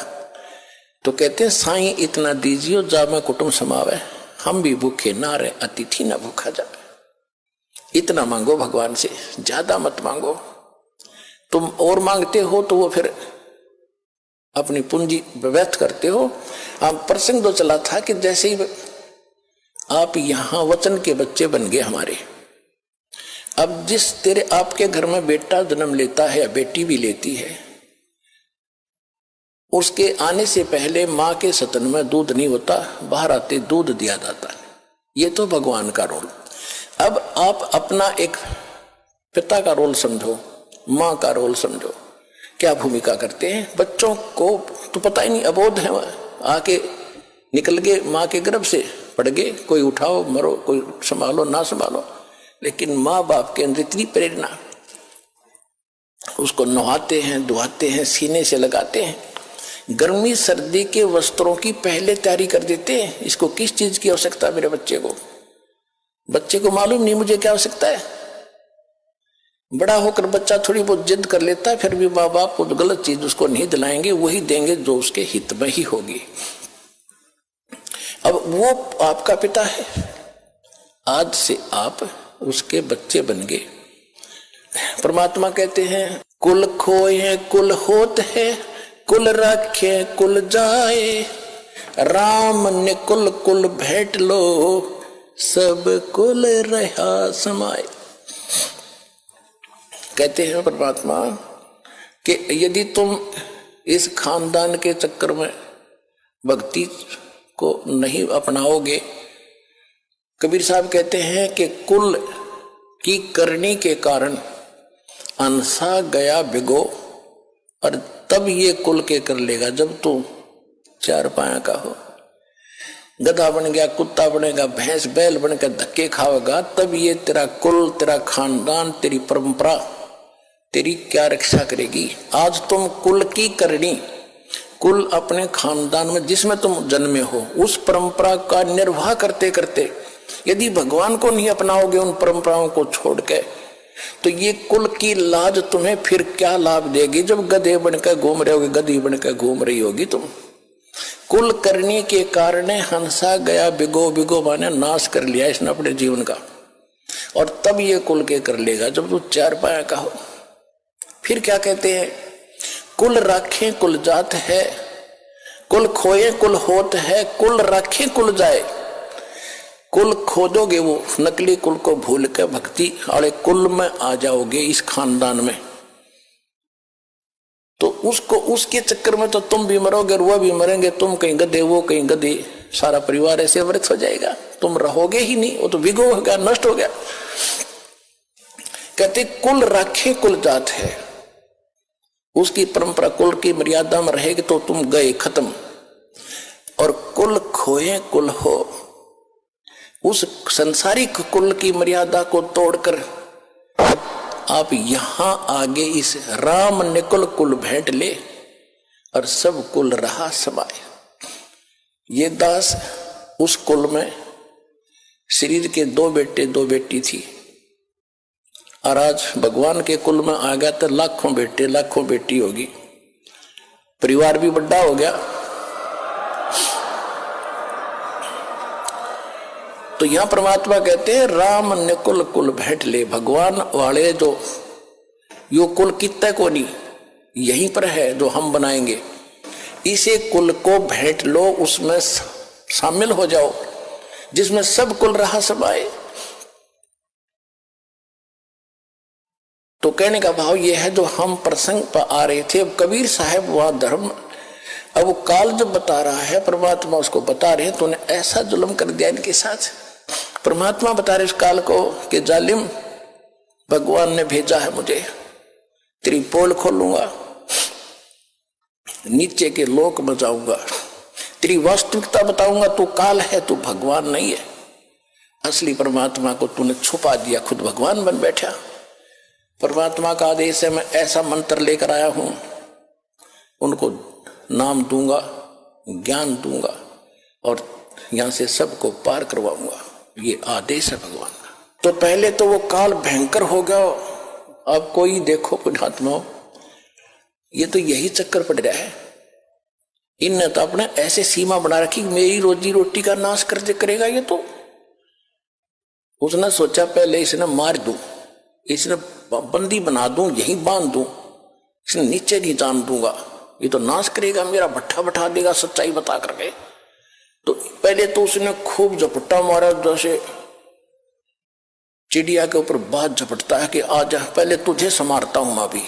तो कहते हैं साईं इतना दीजियो जा में कुटुंब समावे, हम भी भूखे ना रहे अतिथि ना भूखा जाए। इतना मांगो भगवान से, ज्यादा मत मांगो। तुम और मांगते हो तो वो फिर अपनी पूंजी व्यर्थ करते हो। आप प्रसंग तो चला था कि जैसे ही आप यहां वचन के बच्चे बन गए हमारे, अब जिस तेरे आपके घर में बेटा जन्म लेता है या बेटी भी लेती है, उसके आने से पहले मां के स्तन में दूध नहीं होता, बाहर आते दूध दिया जाता है। ये तो भगवान का रोल। अब आप अपना एक पिता का रोल समझो, मां का रोल समझो, क्या भूमिका करते हैं। बच्चों को तो पता ही नहीं, अबोध है, आके निकल गए मां के गर्भ से, पड़ गए, कोई उठाओ मरो, कोई संभालो ना संभालो, लेकिन माँ बाप के अंदर इतनी प्रेरणा, उसको नहाते हैं धुआते हैं, सीने से लगाते हैं, गर्मी सर्दी के वस्त्रों की पहले तैयारी कर देते हैं। इसको किस चीज की आवश्यकता मेरे बच्चे को मालूम नहीं मुझे क्या आवश्यकता है। बड़ा होकर बच्चा थोड़ी बहुत जिद कर लेता है, फिर भी माँ बाप को गलत चीज उसको नहीं दिलाएंगे, वही देंगे जो उसके हित में ही होगी। अब वो आपका पिता है, आज से आप उसके बच्चे बन गए। परमात्मा कहते हैं कुल खोए कुल होत है, कुल रखे कुल जाए, राम ने कुल कुल भेंट लो, सब कुल रहा समाए। कहते हैं परमात्मा कि यदि तुम इस खानदान के चक्कर में भक्ति को नहीं अपनाओगे, कबीर साहब कहते हैं कि कुल की करनी के कारण अंसा गया भिगो, और तब ये कुल के कर लेगा जब तू 4 पाया का हो। गधा बन गया, कुत्ता बनेगा, भैंस बैल बनकर धक्के खाओगा, तब ये तेरा कुल, तेरा खानदान, तेरी परंपरा तेरी क्या रक्षा करेगी। आज तुम कुल की करनी, कुल अपने खानदान में जिसमें तुम जन्मे हो उस परंपरा का निर्वाह करते करते यदि भगवान को नहीं अपनाओगे, उन परंपराओं को छोड़ के, तो ये कुल की लाज तुम्हें फिर क्या लाभ देगी जब गधे बनकर घूम रहे होगे, गधी बनकर घूम रही होगी तुम। कुल करने के कारण हंसा गया बिगो बिगो, माने नाश कर लिया इसने अपने जीवन का, और तब ये कुल के कर लेगा जब तू चार पाया का हो। फिर क्या कहते हैं, कुल राखे कुल जात है, कुल खोए कुल होत है, कुल राखे कुल जाए। कुल खोजोगे वो नकली कुल को भूल के भक्ति वाले कुल में आ जाओगे, इस खानदान में, तो उसको उसके चक्कर में तो तुम भी मरोगे और वह भी मरेंगे। तुम कहीं गधे वो कहीं गधी, सारा परिवार ऐसे व्रत हो जाएगा, तुम रहोगे ही नहीं, वो तो विगो हो गया, नष्ट हो गया। कहते कुल राखे कुल जात है, उसकी परंपरा कुल की मर्यादा में रहेगी तो तुम गए खत्म। और कुल खोए कुल हो, उस संसारिक कुल की मर्यादा को तोड़कर आप यहां आगे इस राम निकुल कुल भेंट ले और सब कुल रहा समाये। ये दास उस कुल में शरीर के 2 बेटे 2 बेटी थी, और आज भगवान के कुल में आ गया तो लाखों बेटे लाखों बेटी होगी, परिवार भी बड़ा हो गया। तो यहां परमात्मा कहते हैं राम निकुल कुल भेंट ले। भगवान वाले जो यो कुल कितने को नहीं, यहीं पर है जो हम बनाएंगे, इसे कुल को भेंट लो, उसमें शामिल हो जाओ जिसमें सब कुल रहा समाये। तो कहने का भाव यह है, जो हम प्रसंग पर आ रहे थे, अब कबीर साहब वहां धर्म, अब वो काल जब बता रहा है, परमात्मा उसको बता रहे हैं, तो उन्हें ऐसा जुल्म कर दिया इनके साथ। परमात्मा बता रहे इस काल को कि जालिम, भगवान ने भेजा है मुझे, तेरी पोल खोलूंगा, नीचे के लोक में जाऊंगा, तेरी वास्तविकता बताऊंगा, तू काल है, तू भगवान नहीं है। असली परमात्मा को तूने छुपा दिया, खुद भगवान बन बैठा। परमात्मा का आदेश है, मैं ऐसा मंत्र लेकर आया हूं, उनको नाम दूंगा, ज्ञान दूंगा और यहां से सबको पार करवाऊंगा, ये आदेश है भगवान का। तो पहले तो वो काल भयंकर हो गया। अब कोई देखो पुण्यात्मा, ये तो यही चक्कर पड़ रहा है, इनने तो अपने ऐसे सीमा बना रखी, मेरी रोजी रोटी का नाश कर करेगा ये। तो उसने सोचा पहले इसने मार दूं, इसने बंदी बना दूं, यहीं बांध दूं, इसने नीचे नहीं जान दूंगा, ये तो नाश करेगा, मेरा भट्ठा बैठा देगा सच्चाई बता करके। तो पहले तो उसने खूब झपट्टा मारा, जैसे चिड़िया के ऊपर बात झपटता है कि आजा, पहले तुझे संवारता हूं मैं अभी।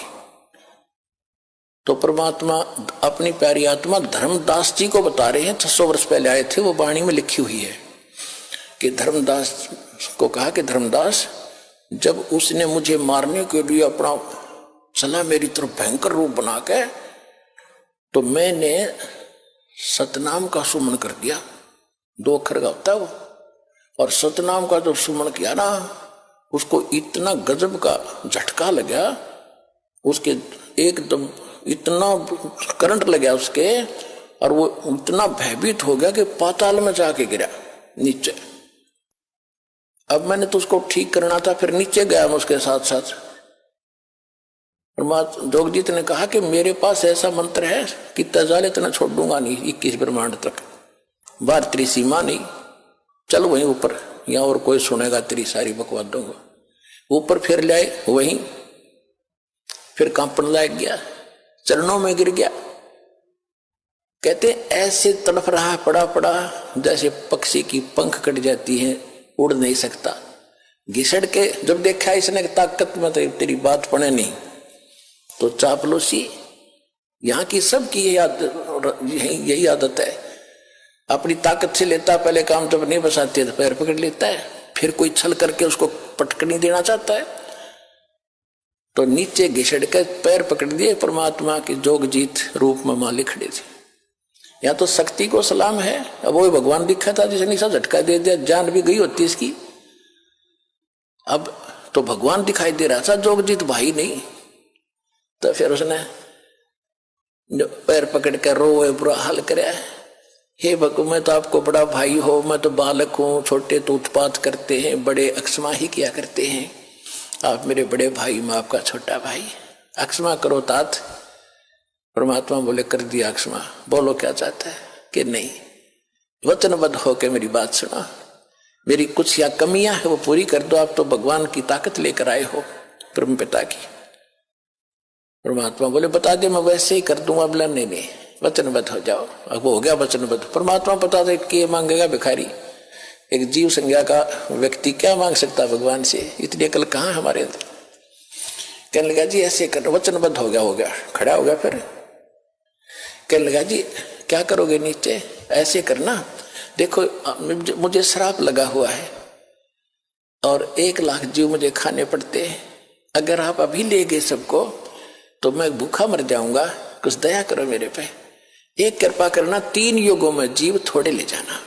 तो परमात्मा अपनी प्यारी आत्मा धर्मदास जी को बता रहे हैं, 600 वर्ष पहले आए थे, वो वाणी में लिखी हुई है कि धर्मदास को कहा कि धर्मदास, जब उसने मुझे मारने के लिए अपना चला मेरी तरफ भयंकर रूप बना के, तो मैंने सतनाम का सुमन कर दिया, 2 अक्षर का होता है वो, और सतनाम का जो सुमन किया ना, उसको इतना गजब का झटका लगा, उसके एकदम इतना करंट लगा उसके, और वो इतना भयभीत हो गया कि पाताल में जाके गिरा नीचे। अब मैंने तो उसको ठीक करना था, फिर नीचे गया मैं उसके साथ साथ। जोगजीत ने कहा कि मेरे पास ऐसा मंत्र है कि तजाले इतना छोड़ दूंगा नहीं, 21 ब्रह्मांड तक, बाहर तेरी सीमा नहीं, चल वहीं ऊपर, यहाँ और कोई सुनेगा तेरी सारी बकवादों को। ऊपर फिर लाए वहीं, फिर कांपन लायक गया, चरणों में गिर गया। कहते ऐसे तड़फ रहा, पड़ा पड़ा जैसे पक्षी की पंख कट जाती है, उड़ नहीं सकता। घिसड़ के जब देखा इसने ताकत में तो तेरी बात पड़े नहीं, तो चापलूसी यहाँ की सबकी यही आदत है। अपनी ताकत से लेता पहले काम, जब नहीं बसाती तो पैर पकड़ लेता है, फिर कोई छल करके उसको पटकनी देना चाहता है तो नीचे घिसड़ के पैर पकड़ दिए। परमात्मा की जोगजीत रूप में मालिक खड़े थे। या तो शक्ति को सलाम है, अब वो भगवान दिखा था जिसने सा झटका दे दिया, जान भी गई होती इसकी। अब तो भगवान दिखाई दे रहा था, जोगजीत भाई नहीं, तो फिर उसने पैर पकड़ कर रोए, बुरा हाल कराया। हे भगवान, मैं तो आपको बड़ा भाई हो, मैं तो बालक हूँ, छोटे तो उत्पात करते हैं, बड़े अक्षमा ही किया करते हैं, आप मेरे बड़े भाई, मैं आपका छोटा भाई, अक्षमा करो तात। परमात्मा बोले कर दिया अक्षमा। बोलो क्या चाहता है कि नहीं, वचनबद्ध होकर मेरी बात सुना, मेरी कुछ या कमियां है वो पूरी कर दो, आप तो भगवान की ताकत लेकर आए हो, ब्रह्म पिता की। परमात्मा बोले बता दे, मैं वैसे ही कर दूंगा। बोला नहीं, वचनबद्ध हो जाओ। अब हो गया वचनबद्ध। परमात्मा पता था कि मांगेगा भिखारी, एक जीव संज्ञा का व्यक्ति क्या मांग सकता भगवान से, इतनी अकल कहाँ हमारे अंदर। कहने लगा जी ऐसे कर, वचनबद्ध हो गया, खड़ा हो गया। फिर कहने लगा जी क्या करोगे नीचे, ऐसे करना, देखो मुझे श्राप लगा हुआ है और 1 लाख जीव मुझे खाने पड़ते हैं, अगर आप अभी ले गए सबको तो मैं भूखा मर जाऊंगा, कुछ दया करो मेरे पे, एक कृपा करना, 3 युगों में जीव थोड़े ले जाना,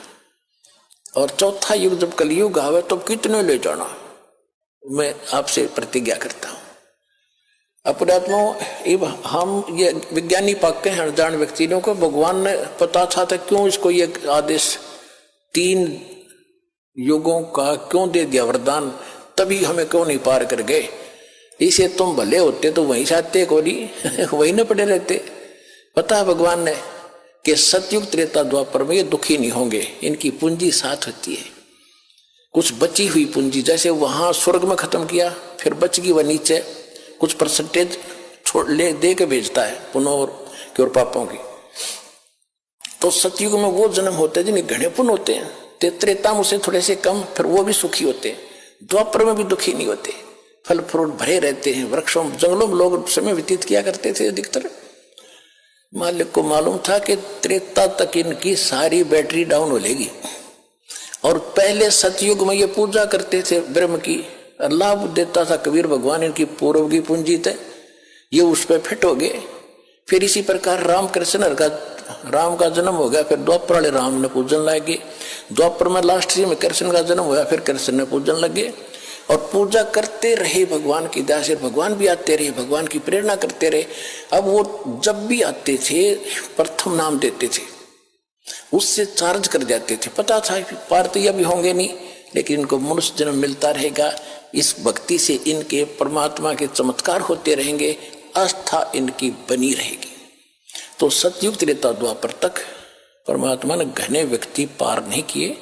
और 4था युग जब कलयुग आवे तो कितने ले जाना, मैं आपसे प्रतिज्ञा करता हूं। अपरात्मा हम ये विज्ञानी पाके हैं, अनजान व्यक्तियों को भगवान ने पता था तो क्यों इसको ये आदेश 3 युगों का क्यों दे दिया वरदान, तभी हमें क्यों नहीं पार कर गए। इसे तुम भले होते तो वहीं साथे कोरी वहीं न पड़े रहते। पता है भगवान ने कि सतयुग त्रेता द्वापर में ये दुखी नहीं होंगे, इनकी पूंजी साथ होती है, कुछ बची हुई पूंजी, जैसे वहां स्वर्ग में खत्म किया फिर बच गई वह नीचे कुछ परसेंटेज छोड़ ले दे के भेजता है पुण्यों की और पापों की। तो सतयुग में वो जन्म होते हैं जिन्हें घने पुण्य होते हैं, त्रेता में उसे थोड़े से कम, फिर वो भी सुखी होते हैं। द्वापर में भी दुखी नहीं होते, फल फ्रूट भरे रहते हैं, वृक्षों जंगलों में लोग समय व्यतीत किया करते थे अधिकतर। मालिक को मालूम था कि त्रेता तक इनकी सारी बैटरी डाउन हो लेगी, और पहले सतयुग में ये पूजा करते थे ब्रह्म की, लाभ देता था कबीर भगवान, इनकी पूर्व की पूंजी थे, ये उस पर फिट हो गए। फिर इसी प्रकार राम का जन्म हो गया, फिर द्वापर वाले राम ने पूजन लगे, द्वापर में लास्ट में कृष्ण का जन्म हुआ, फिर कृष्ण ने पूजन लगे, और पूजा करते रहे भगवान की दया से, भगवान भी आते रहे, भगवान की प्रेरणा करते रहे। अब वो जब भी आते थे प्रथम नाम देते थे, उससे चार्ज कर जाते थे, पता था पार्थिया भी होंगे नहीं, लेकिन इनको मनुष्य जन्म मिलता रहेगा, इस भक्ति से इनके परमात्मा के चमत्कार होते रहेंगे, आस्था इनकी बनी रहेगी। तो सतयुग त्रेता द्वापर तक परमात्मा ने घने व्यक्ति पार नहीं किए,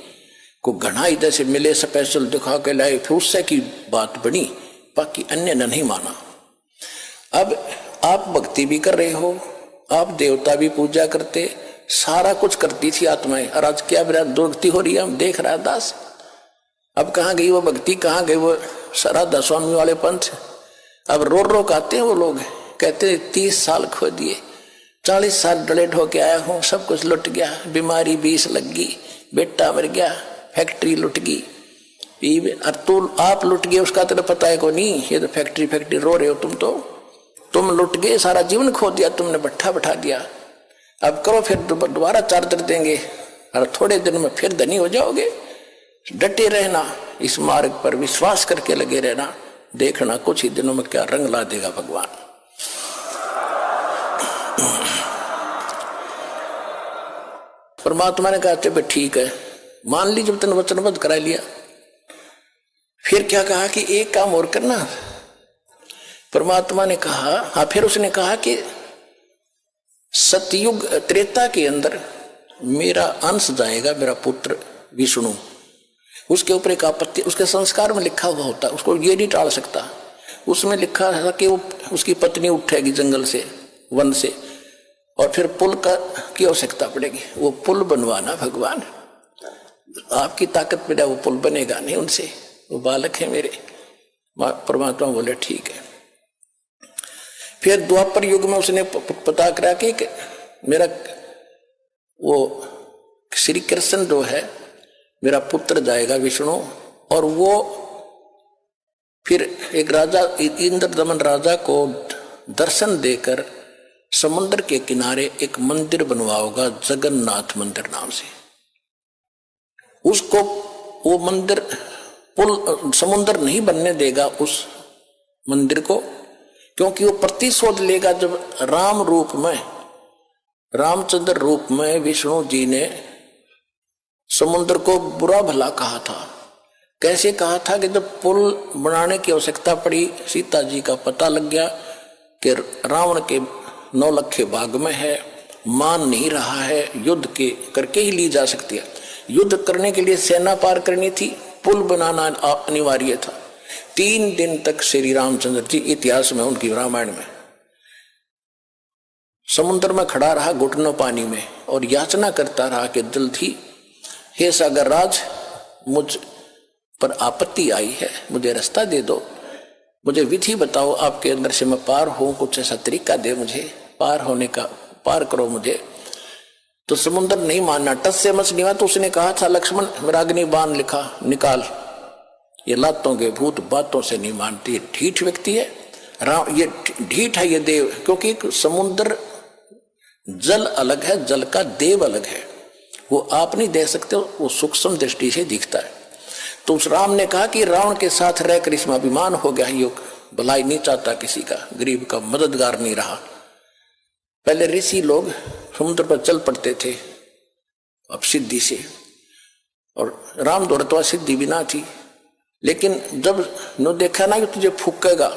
को घना इधर से मिले स्पेशल दिखा के लाए, फिर उससे की बात बनी, बाकी अन्य ने नहीं माना। अब आप भक्ति भी कर रहे हो, आप देवता भी पूजा करते, सारा कुछ करती थी आत्माएं, और आज क्या विराट दुर्गति हो रही है, हम देख रहा दास। अब कहाँ गई वो भक्ति, कहाँ गई वो राधा स्वामी वाले पंथ। अब रो कहते हैं वो लोग, कहते 30 साल खो दिए, 40 साल डलेट होके आया हूँ, सब कुछ लुट गया, बीमारी 20 लग गई, बेटा मर गया, फैक्ट्री लुट गई, और तू आप लुट गए उसका तो पता है को नहीं, ये तो फैक्ट्री रो रहे हो तुम लुट गए, सारा जीवन खो दिया तुमने, भट्ठा बैठा दिया, अब करो फिर दोबारा चार्जर देंगे और थोड़े दिन में फिर धनी हो जाओगे। डटे रहना, इस मार्ग पर विश्वास करके लगे रहना, देखना कुछ ही दिनों में क्या रंग ला देगा भगवान। परमात्मा ने कहा चलो ठीक है, मान ली, जब तूने वचनबद्ध करा लिया, फिर क्या कहा कि एक काम और करना। परमात्मा ने कहा, हाँ, फिर उसने कहा कि सतयुग त्रेता के अंदर मेरा अंश जाएगा, मेरा पुत्र विष्णु, उसके ऊपर एक आपत्ति, उसके संस्कार में लिखा हुआ होता, उसको ये नहीं टाल सकता। उसमें लिखा था कि वो उसकी पत्नी उठेगी जंगल से, वन से, और फिर पुल की आवश्यकता पड़ेगी, वो पुल बनवाना भगवान, आपकी ताकत में वो पुल बनेगा नहीं उनसे, वो बालक है मेरे। परमात्मा बोले ठीक है। फिर द्वापर युग में उसने पता करा कि मेरा वो श्री कृष्ण जो है मेरा पुत्र जाएगा विष्णु, और वो फिर एक राजा इंद्र दमन राजा को दर्शन देकर समुद्र के किनारे एक मंदिर बनवाओगा, जगन्नाथ मंदिर नाम से। उसको वो मंदिर पुल समुद्र नहीं बनने देगा उस मंदिर को, क्योंकि वो प्रतिशोध लेगा जब राम रूप में, रामचंद्र रूप में विष्णु जी ने समुद्र को बुरा भला कहा था। कैसे कहा था कि जब पुल बनाने की आवश्यकता पड़ी, सीता जी का पता लग गया कि रावण के 9 लखे भाग में है, मान नहीं रहा है, युद्ध के करके ही ली जा सकती है। युद्ध करने के लिए सेना पार करनी थी, पुल बनाना अनिवार्य था। 3 दिन तक श्री रामचंद्र जी इतिहास में, उनकी रामायण में, समुद्र में खड़ा रहा घुटनों पानी में और याचना करता रहा कि जल्दी, हे सागर राज, मुझ पर आपत्ति आई है, मुझे रास्ता दे दो, मुझे विधि बताओ, आपके अंदर से मैं पार हूं, कुछ ऐसा तरीका दे मुझे पार होने का, पार करो मुझे। तो समुद्र नहीं मानना, टस से मच नहीं हुआ। तो उसने कहा था, लक्ष्मण मेरा अग्नि बाण लिखा निकाल, ये लातों के भूत बातों से नहीं मानती, ढीठ व्यक्ति है राम, ये ढीठ है ये देव। क्योंकि समुद्र जल अलग है, जल का देव अलग है, वो आप नहीं दे सकते, वो सूक्ष्म दृष्टि से दिखता है। तो उस राम ने कहा कि रावण के साथ रहकर इसमें अभिमान हो गया, योग भलाई नहीं चाहता, किसी का गरीब का मददगार नहीं रहा। पहले ऋषि लोग समुद्र पर चल पड़ते थे अब सिद्धि से, और राम दौड़तवा सिद्धि भी ना थी। लेकिन जब नो देखा ना कि तुझे फूकेगा,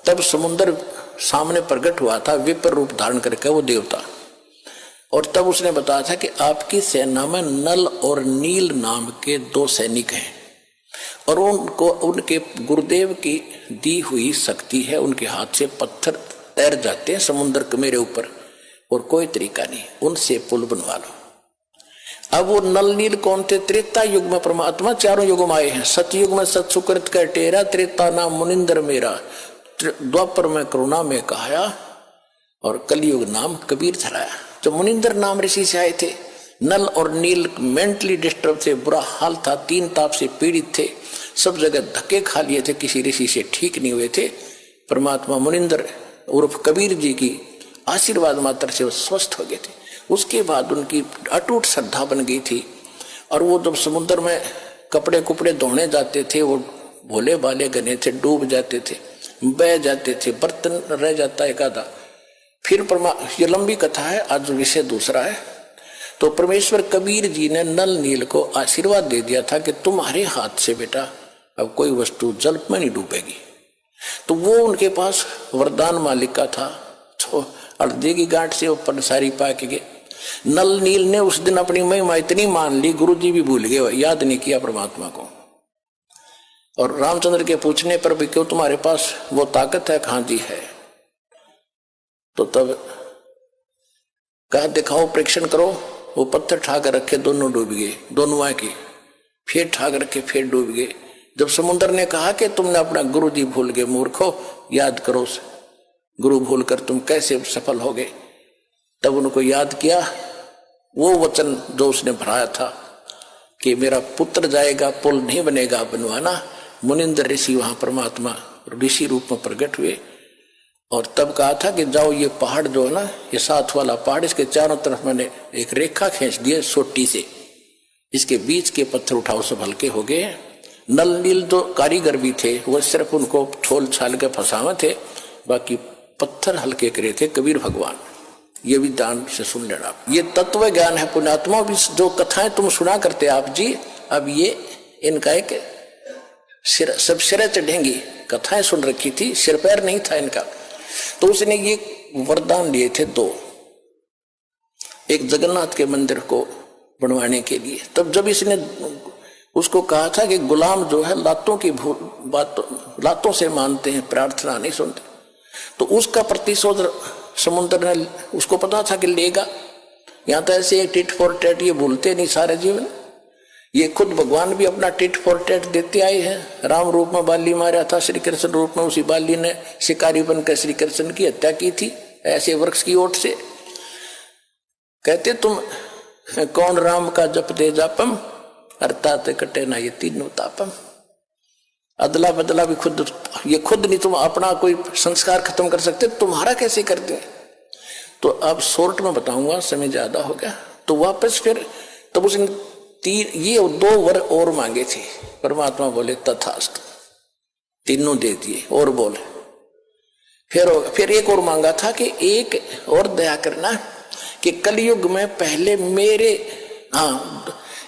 तब समुद्र सामने प्रकट हुआ था विपर रूप धारण करके वो देवता। और तब उसने बताया था कि आपकी सेना में नल और नील नाम के 2 सैनिक हैं, और उनको उनके गुरुदेव की दी हुई शक्ति है, उनके हाथ से पत्थर तैर जाते हैं समुद्र के मेरे ऊपर, और कोई तरीका नहीं, उनसे पुल बनवा लो। अब वो नल नील कौन थे? त्रेता युग में परमात्मा 4 युगों में आए हैं। सतयुग में सत सुकृत का टेरा, त्रेता नाम मुनिंदर मेरा, द्वापर में करुणा में कहाया, और कलयुग नाम कबीर धराया। जो मुनिंदर नाम ऋषि से आए थे, नल और नील मेंटली डिस्टर्ब थे, बुरा हाल था, 3 ताप से पीड़ित थे, सब जगह धक्के खा लिए थे, किसी ऋषि से ठीक नहीं हुए थे। परमात्मा मुनिंदर उर्फ कबीर जी की आशीर्वाद मात्र से वो स्वस्थ हो गए थे। उसके बाद उनकी अटूट श्रद्धा बन गई थी, और वो जब समुद्र में कपड़े कुपड़े धोने जाते थे, वो भोले भाले गने थे, डूब जाते थे, बह जाते थे, बर्तन रह जाता एक आधा। फिर ये लंबी कथा है, आज विषय दूसरा है। तो परमेश्वर कबीर जी ने नल नील को आशीर्वाद दे दिया था कि तुम्हारे हाथ से बेटा अब कोई वस्तु जल में नहीं डूबेगी। तो वो उनके पास वरदान मालिक का था, तो हल्दी की गांठ से ऊपर सारी पाके गए। नल नील ने उस दिन अपनी महिमा इतनी मान ली, गुरु जी भी भूल गए, याद नहीं किया परमात्मा को। और रामचंद्र के पूछने पर भी क्यों तुम्हारे पास वो ताकत है? कहां जी है। तो तब कहा दिखाओ, परीक्षण करो। वो पत्थर ठाकर रखे, दोनों डूब गए, दोनों आए के, फिर ठाक रखे, फिर डूब गए। जब समुद्र ने कहा कि तुमने अपना गुरु जी भूल गए, मूर्खो, याद करो, गुरु भूल कर तुम कैसे सफल हो गए। तब उनको याद किया वो वचन जो उसने भराया था कि मेरा पुत्र जाएगा, पुल नहीं बनेगा बनवाना। मुनिंदर ऋषि वहां परमात्मा ऋषि रूप में प्रकट हुए, और तब कहा था कि जाओ ये पहाड़ जो है ना, ये 7 वाला पहाड़, इसके चारों तरफ मैंने एक रेखा खींच दी है सोटी से, इसके बीच के पत्थर उठाओ, सब हल्के हो गए। नल नील जो कारीगर भी थे, वो सिर्फ उनको छोल छाल के फंसावे थे, बाकी पत्थर हल्के करे थे कबीर भगवान। ये भी ध्यान से सुन लेना, ये तत्व ज्ञान है। पुण्यात्मा भी जो कथाएं तुम सुना करते आप जी, अब ये इनका एक सब सिरे चढ़ेंगी। कथाएं सुन रखी थी, सिर पैर नहीं था इनका। तो उसने ये वरदान लिए थे 2, एक जगन्नाथ के मंदिर को बनवाने के लिए। तब जब इसने उसको कहा था कि गुलाम जो है लातों की लातों से मानते हैं, प्रार्थना नहीं सुनते, तो उसका प्रतिशोध समुद्र ने, उसको पता था कि लेगा। यहाँ तो ऐसे टिट फॉर टैट ये भूलते नहीं सारे जीवन। ये खुद भगवान भी अपना टिट फॉर टैट देते आए हैं। राम रूप में बाली मारा था, श्री कृष्ण रूप में उसी बाली ने शिकारी बनकर श्री कृष्ण की हत्या की थी, ऐसे वृक्ष की ओट से। कहते तुम कौन राम का जपते जापम, अर्थात कटे ना ये तीनों तापम। अदला बदला भी खुद, ये खुद नहीं तुम अपना कोई संस्कार खत्म कर सकते, तुम्हारा कैसे करते। तो अब शॉर्ट में बताऊंगा, समय ज्यादा हो गया। तो वापस फिर तब उसने ये 2 वर और मांगे थे। परमात्मा बोले तथास्तु, तीनों दे दिए। और बोले फिर एक और मांगा था कि एक और दया करना कि कलयुग में पहले मेरे,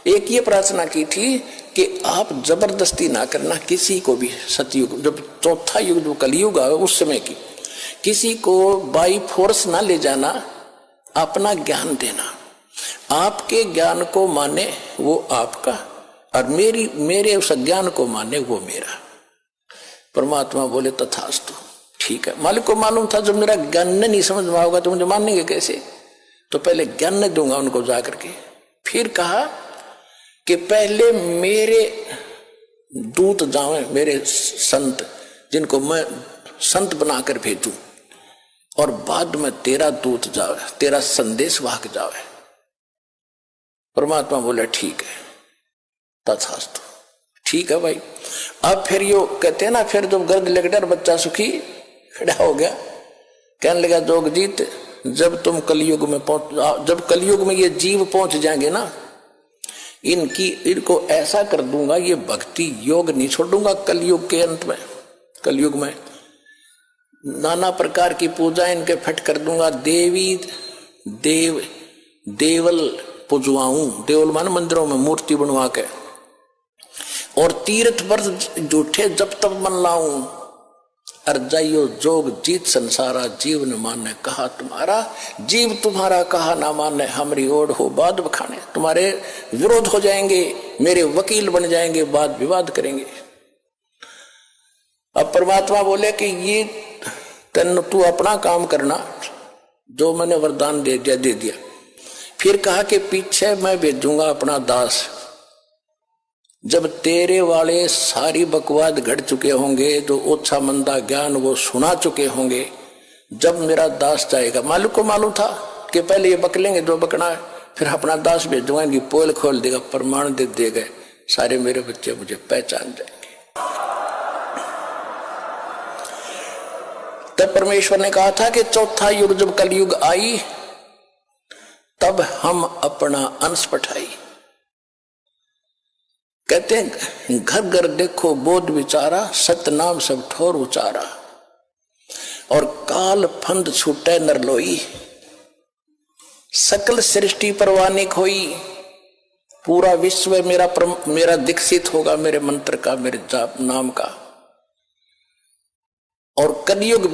एक ये प्रार्थना की थी कि आप जबरदस्ती ना करना किसी को भी। सतयुग जब चौथा युग जो कलयुग आया उस समय की, किसी को बाई फोर्स ना ले जाना, अपना ज्ञान देना। आपके ज्ञान को माने वो आपका, और मेरे उस ज्ञान को माने वो मेरा। परमात्मा बोले तथास्तु, ठीक है। मालिक को मालूम था जब मेरा ज्ञान नहीं समझ में आओगा तो मुझे मानेंगे कैसे, तो पहले ज्ञान न दूंगा उनको जाकर के। फिर कहा कि पहले मेरे दूत जावे, मेरे संत जिनको मैं संत बनाकर भेजूं, और बाद में तेरा दूत जावे, तेरा संदेश वाहक जावे। परमात्मा बोले ठीक है तथास्तु, ठीक है भाई। अब फिर यो कहते हैं ना, फिर जब गर्द लगकर बच्चा सुखी खड़ा हो गया, कहने लगा जोगजीत जब तुम कलयुग में जब कलयुग में ये जीव पहुंच जाएंगे ना, इनको ऐसा कर दूंगा, ये भक्ति योग नहीं छोड़ूंगा। कलयुग के अंत में, कलयुग में नाना प्रकार की पूजा इनके फट कर दूंगा। देवी देवल पूजवाऊं, देवल मान मंदिरों में मूर्ति बनवा के, और तीर्थ व्रत झूठे जब तब मन लाऊं। अर जाइयो जोग जीत संसारा, जीव न माने कहा तुम्हारा, जीव तुम्हारा कहा ना माने, हमारी ओर हो बाद बखाने। तुम्हारे विरोध हो जाएंगे, मेरे वकील बन जाएंगे, वाद विवाद करेंगे। अब परमात्मा बोले कि ये तू अपना काम करना, जो मैंने वरदान दे दिया। फिर कहा कि पीछे मैं भेजूंगा अपना दास, जब तेरे वाले सारी बकवाद घट चुके होंगे, जो ओछा मंदा ज्ञान वो सुना चुके होंगे, जब मेरा दास जाएगा। मालिक को मालूम था कि पहले ये बक लेंगे जो बकना है, फिर अपना दास भेजूंगा, इनकी पोल खोल देगा, प्रमाण दे देगा, सारे मेरे बच्चे मुझे पहचान जाएंगे। तब परमेश्वर ने कहा था कि चौथा युग जब कलयुग आई, तब हम अपना अंश पठाई। कहते हैं घर घर देखो बोध विचारा, सतनाम सब ठोर उचारा, और काल फंद छूटे नरलोई, सकल सृष्टि परवानिक होई। पूरा विश्व मेरा दीक्षित होगा, मेरे मंत्र का, मेरे जाप नाम का। और कलयुग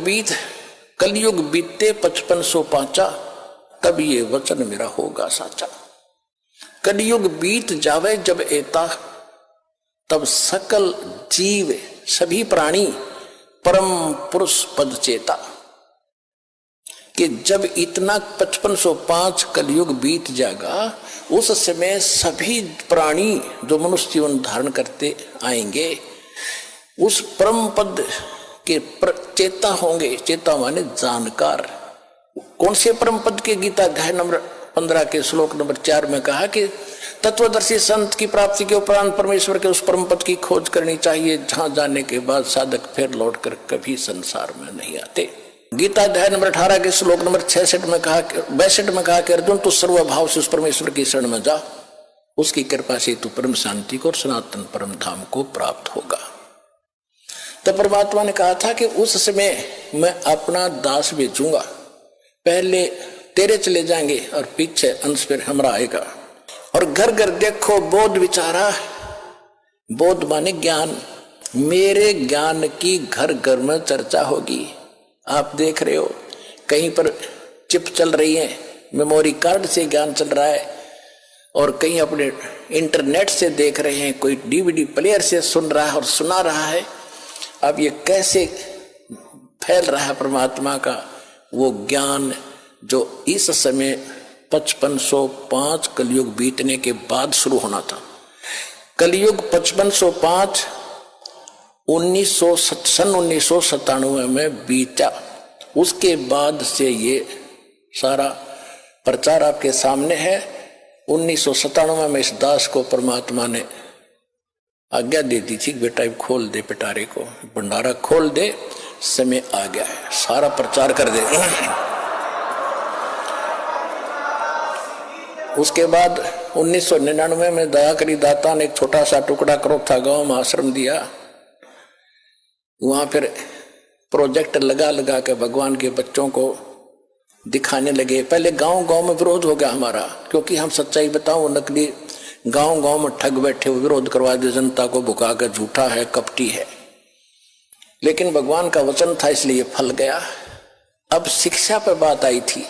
बीते 5505, तब ये वचन मेरा होगा साचा। कलयुग बीत जावे जब एता, तब सकल जीव सभी प्राणी परम पुरुष पद चेता। कि जब इतना 5505 कलयुग बीत जाएगा, उस समय सभी प्राणी जो मनुष्य जीवन धारण करते आएंगे, उस परम पद के चेता होंगे। चेता माने जानकार। कौन से परम पद के? गीता अध्याय नंबर 15 के श्लोक नंबर 4 में कहा कि तत्वदर्शी संत की प्राप्ति के उपरांत परमेश्वर के उस परम पद की खोज करनी चाहिए, जहां जाने के बाद साधक फिर लौटकर कभी संसार में नहीं आते। गीता अध्याय नंबर 18 के श्लोक नंबर 62 में कहा कि अर्जुन तू सर्वभाव से उस परमेश्वर की शरण में जा, उसकी कृपा से तू परम शांति को और सनातन परम धाम को प्राप्त होगा। तो परमात्मा ने कहा था कि उस समय मैं अपना दास भेजूंगा, पहले तेरे चले जाएंगे और पीछे अंश फिर हमारा आएगा। और घर घर देखो बोध विचारा, बोध माने ज्ञान, मेरे ज्ञान की घर घर में चर्चा होगी। आप देख रहे हो कहीं पर चिप चल रही है, मेमोरी कार्ड से ज्ञान चल रहा है, और कहीं अपने इंटरनेट से देख रहे हैं, कोई डीवीडी प्लेयर से सुन रहा है और सुना रहा है। अब ये कैसे फैल रहा है परमात्मा का वो ज्ञान, जो इस समय 5505 कलयुग बीतने के बाद शुरू होना था। कलयुग 5505 सन 1997 में बीता। उसके बाद से ये सारा प्रचार आपके सामने है। 1997 में इस दास को परमात्मा ने आज्ञा दे दी थी, बेटा खोल दे पिटारे को, भंडारा खोल दे, समय आ गया है, सारा प्रचार कर दे। उसके बाद 1999 में दया करी दाता ने एक छोटा सा टुकड़ा करोथा गांव में आश्रम दिया। वहां फिर प्रोजेक्ट लगा लगा के भगवान के बच्चों को दिखाने लगे। पहले गांव गांव में विरोध हो गया हमारा, क्योंकि हम सच्चाई बताओ, नकली गांव गांव में ठग बैठे हुए विरोध करवा दे, जनता को भुका कर झूठा है, कपटी है। लेकिन भगवान का वचन था इसलिए फल गया। अब शिक्षा पर बात आई थी।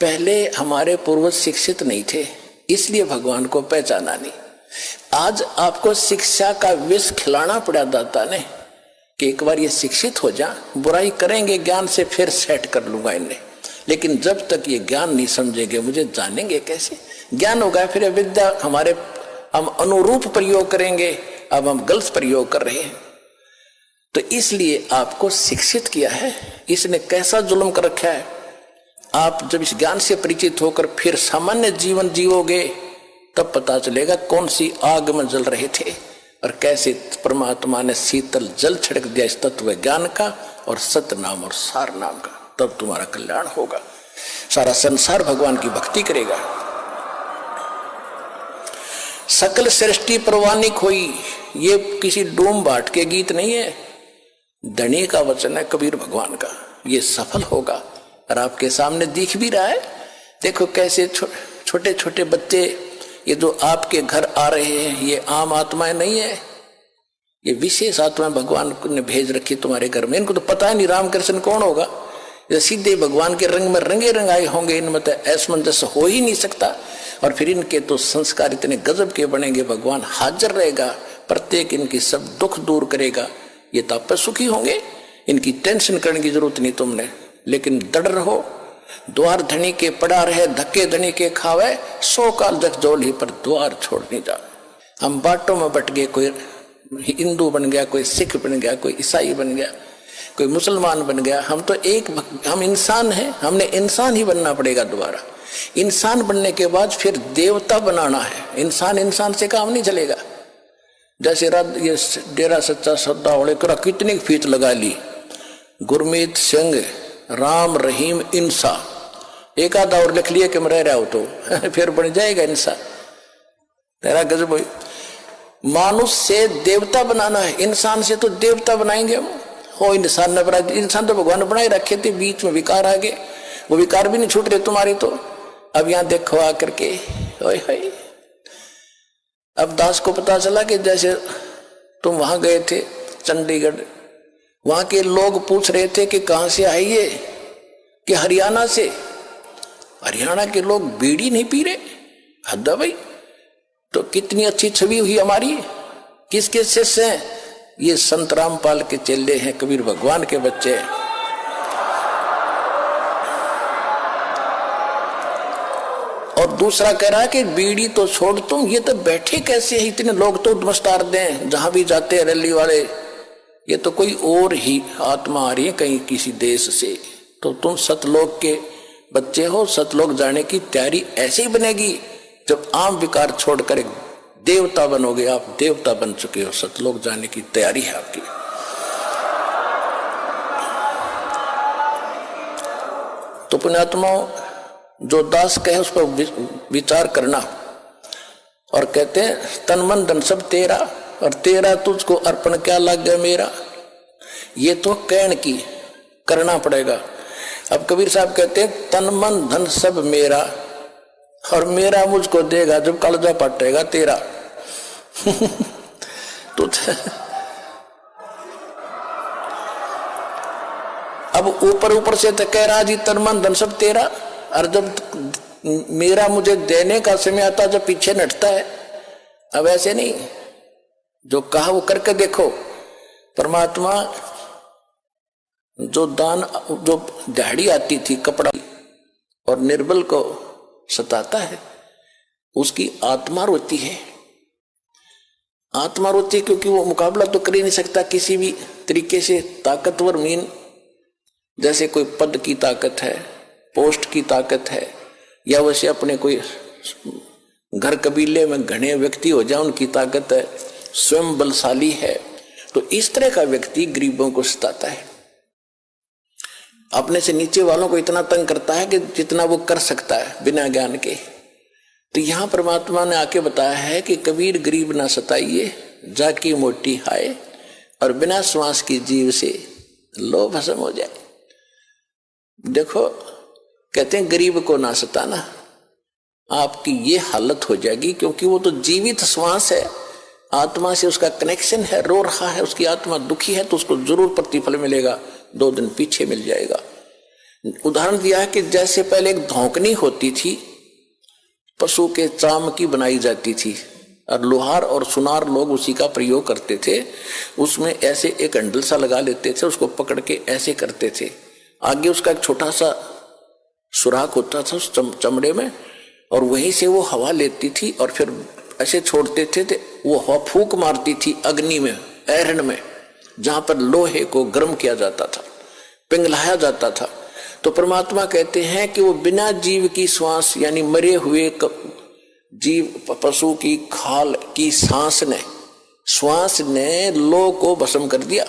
पहले हमारे पूर्वज शिक्षित नहीं थे, इसलिए भगवान को पहचाना नहीं। आज आपको शिक्षा का विष खिलाना पड़ा दाता ने कि एक बार ये शिक्षित हो जा, बुराई करेंगे ज्ञान से, फिर सेट कर लूंगा इन्हें। लेकिन जब तक ये ज्ञान नहीं समझेंगे मुझे जानेंगे कैसे? ज्ञान होगा फिर विद्या हमारे, हम अनुरूप प्रयोग करेंगे। अब हम गलत प्रयोग कर रहे हैं। तो इसलिए आपको शिक्षित किया है। इसने कैसा जुल्म कर रखा है। आप जब इस ज्ञान से परिचित होकर फिर सामान्य जीवन जीवोगे, तब पता चलेगा कौन सी आग में जल रहे थे और कैसे परमात्मा ने शीतल जल छिड़क दिया इस तत्व ज्ञान का और सत्य नाम और सार नाम का। तब तुम्हारा कल्याण होगा। सारा संसार भगवान की भक्ति करेगा। सकल सृष्टि परवानिक हुई, ये किसी डूम बाट के गीत नहीं है, धनी का वचन है कबीर भगवान का। ये सफल होगा और आपके सामने दिख भी रहा है। देखो कैसे छोटे छोटे बच्चे ये जो आपके घर आ रहे हैं, ये आम आत्माएं नहीं है, ये विशेष आत्माएं भगवान ने भेज रखी तुम्हारे घर में। इनको तो पता ही नहीं रामकृष्ण कौन होगा। ये सीधे भगवान के रंग में रंगे रंग आए होंगे, इनमें तो असमंजस हो ही नहीं सकता। और फिर इनके तो संस्कार इतने गजब के बनेंगे, भगवान हाजिर रहेगा, प्रत्येक इनकी सब दुख दूर करेगा। ये तो आप सुखी होंगे, इनकी टेंशन करने की जरूरत नहीं तुमने। लेकिन दृढ़ रहो। द्वार धनी के पड़ा रहे, धक्के धनी के खावे, 100 काल जग जोली पर द्वार छोड़ नहीं जा। हम बाटों में बट गए, कोई हिंदू बन गया, कोई सिख बन गया, कोई ईसाई बन गया, कोई मुसलमान बन गया। हम तो हम इंसान हैं, हमने इंसान ही बनना पड़ेगा दोबारा। इंसान बनने के बाद फिर देवता बनाना है। इंसान से काम नहीं चलेगा। जैसे ये डेरा सच्चा सौदा वाले तो कितनी फीत लगा ली, गुरमीत सिंह राम रहीम इंसा, एक आधा और लिख लिया कि मैं रह रहा हूं तो फिर बन जाएगा इंसान। तेरा गजब। मानुष से देवता बनाना है, इंसान से तो देवता बनाएंगे हम। हो इंसान ने बना, इंसान तो भगवान बनाए रखे थे, बीच में विकार आ गए, वो विकार भी नहीं छूट रहे तुम्हारी। तो अब यहां देखो आकर के होय। अब दास को पता चला कि जैसे तुम वहां गए थे चंडीगढ़, वहां के लोग पूछ रहे थे कि कहां से आइए, कि हरियाणा से। हरियाणा के लोग बीड़ी नहीं पी रहे, हद है भाई। तो कितनी अच्छी छवि हुई हमारी। किसके शिष्य हैं? ये संत रामपाल के चेले हैं, कबीर भगवान के बच्चे हैं। और दूसरा कह रहा है कि बीड़ी तो छोड़ तुम, ये तो बैठे कैसे है इतने लोग, तो नमस्कार दें जहां भी जाते हैं रैली वाले। ये तो कोई और ही आत्मा आ रही है कहीं किसी देश से। तो तुम सतलोक के बच्चे हो, सतलोक जाने की तैयारी ऐसे ही बनेगी जब आम विकार छोड़कर एक देवता बनोगे। आप देवता बन चुके हो, सतलोक जाने की तैयारी है आपकी। तो पुण्यात्माओं, जो दास कहे उस पर विचार करना। और कहते हैं तन मन धन सब तेरा, और तेरा तुझको अर्पण क्या लग गया मेरा। ये तो कहने की करना पड़ेगा। अब कबीर साहब कहते हैं तन मन धन सब मेरा, और मेरा मुझको देगा जब कलजा पटेगा तेरा। तो अब ऊपर से तो कह रहा जी तन मन धन सब तेरा, और जब मेरा मुझे देने का समय आता जब पीछे नटता है। अब ऐसे नहीं, जो कहा वो करके देखो। परमात्मा जो दान, जो दिहाड़ी आती थी कपड़ा और निर्बल को सताता है, उसकी आत्मा रोती है। आत्मा रोती है क्योंकि वो मुकाबला तो कर ही नहीं सकता किसी भी तरीके से। ताकतवर मीन जैसे कोई पद की ताकत है, पोस्ट की ताकत है, या वैसे अपने कोई घर कबीले में घने व्यक्ति हो जाए उनकी ताकत है, स्वयं बलशाली है। तो इस तरह का व्यक्ति गरीबों को सताता है, अपने से नीचे वालों को इतना तंग करता है कि जितना वो कर सकता है बिना ज्ञान के। तो यहां परमात्मा ने आके बताया है कि कबीर गरीब ना सताइए, जाकी मोटी हाय, और बिना श्वास की जीव से लोभ भस्म हो जाए। देखो कहते हैं गरीब को ना सताना, आपकी ये हालत हो जाएगी, क्योंकि वो तो जीवित श्वास है, आत्मा से उसका कनेक्शन है, रो रहा है, उसकी आत्मा दुखी है, तो उसको जरूर प्रतिफल मिलेगा, 2 दिन पीछे मिल जाएगा। उदाहरण दिया है कि जैसे पहले एक धौंकनी होती थी, पशु के चाम की बनाई जाती थी, और लोहार और सुनार लोग उसी का प्रयोग करते थे। उसमें ऐसे एक हैंडल सा लगा लेते थे, उसको पकड़ के ऐसे करते थे, आगे उसका एक छोटा सा सुराख होता था उस चमड़े में, और वहीं से वो हवा लेती थी और फिर ऐसे छोड़ते थे, वो हवा फूंक मारती थी अग्नि में, ऐरन में, जहां पर लोहे को गर्म किया जाता था, पिघलाया जाता था। तो परमात्मा कहते हैं कि वो बिना जीव की श्वास, यानी मरे हुए जीव पशु की खाल की श्वास ने लोह को भस्म कर दिया।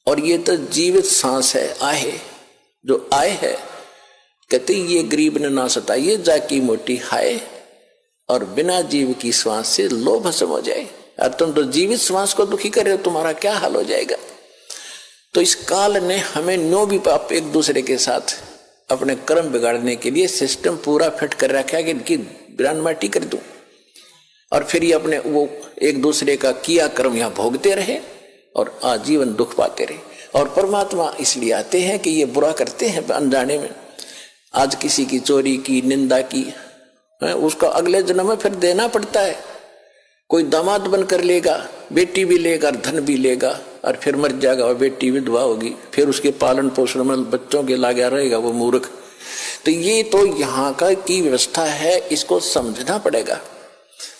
और ये तो जीवित सांस है, आहे जो आए है, कहते ये गरीब ने ना सताइए, जाकी मोटी हाय, और बिना जीव की श्वास से लोह भस्म हो जाए। और तुम तो जीवित श्वास को दुखी कर रहे हो, तुम्हारा क्या हाल हो जाएगा। तो इस काल ने हमें नो भी पाप एक दूसरे के साथ अपने कर्म बिगाड़ने के लिए सिस्टम पूरा फिट कर रखा है कि इनकी बिरान माटी कर दूं, और फिर ये अपने वो एक दूसरे का किया कर्म यहाँ भोगते रहे और आजीवन दुख पाते रहे। और परमात्मा इसलिए आते हैं कि ये बुरा करते हैं अनजाने में। आज किसी की चोरी की, निंदा की, उसका अगले जन्म में फिर देना पड़ता है। कोई दामाद बनकर लेगा, बेटी भी लेगा, धन भी लेगा, और फिर मर जाएगा और बेटी विधवा होगी, फिर उसके पालन पोषण में बच्चों के लागा रहेगा वो मूर्ख। तो ये तो यहाँ का की व्यवस्था है, इसको समझना पड़ेगा।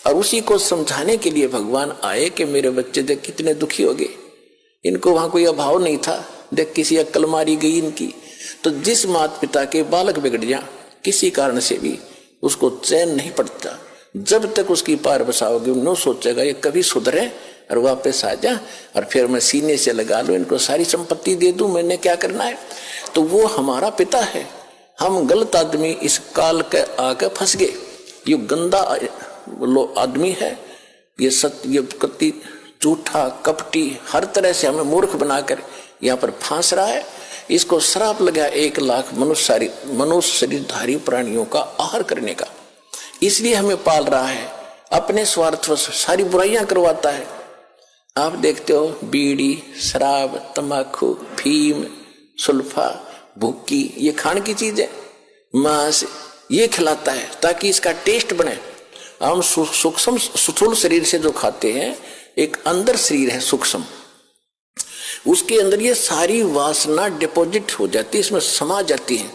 और उसी को समझाने के लिए भगवान आए कि मेरे बच्चे देख कितने दुखी हो गए, इनको वहां कोई अभाव नहीं था, देख किसी अक्ल मारी गई इनकी। तो जिस माता पिता के बालक बिगड़ जाए किसी कारण से भी, उसको चैन नहीं पड़ता। जब तक उसकी पार बसाओगे, उन्होंने सोचेगा ये कभी सुधरे और वापस आ जा, और फिर मैं सीने से लगा लूं, इनको सारी संपत्ति दे दूं, मैंने क्या करना है। तो वो हमारा पिता है। हम गलत आदमी इस काल के आके फंस गए। ये गंदा आदमी है, ये कति झूठा कपटी, हर तरह से हमें मूर्ख बनाकर यहाँ पर फांस रहा है। इसको श्राप लगा 1 लाख मनुष्य शरीरधारी प्राणियों का आहार करने का। इसलिए हमें पाल रहा है, अपने स्वार्थ सारी बुराइयां करवाता है। आप देखते हो बीड़ी, शराब, तंबाकू, फीम, सुल्फा, भुक्की, ये खाने की चीज है, मांस ये खिलाता है ताकि इसका टेस्ट बने। हम सूक्ष्म स्थूल शरीर से जो खाते हैं, एक अंदर शरीर है सूक्ष्म, उसके अंदर ये सारी वासना डिपॉजिट हो जाती है, इसमें समा जाती है।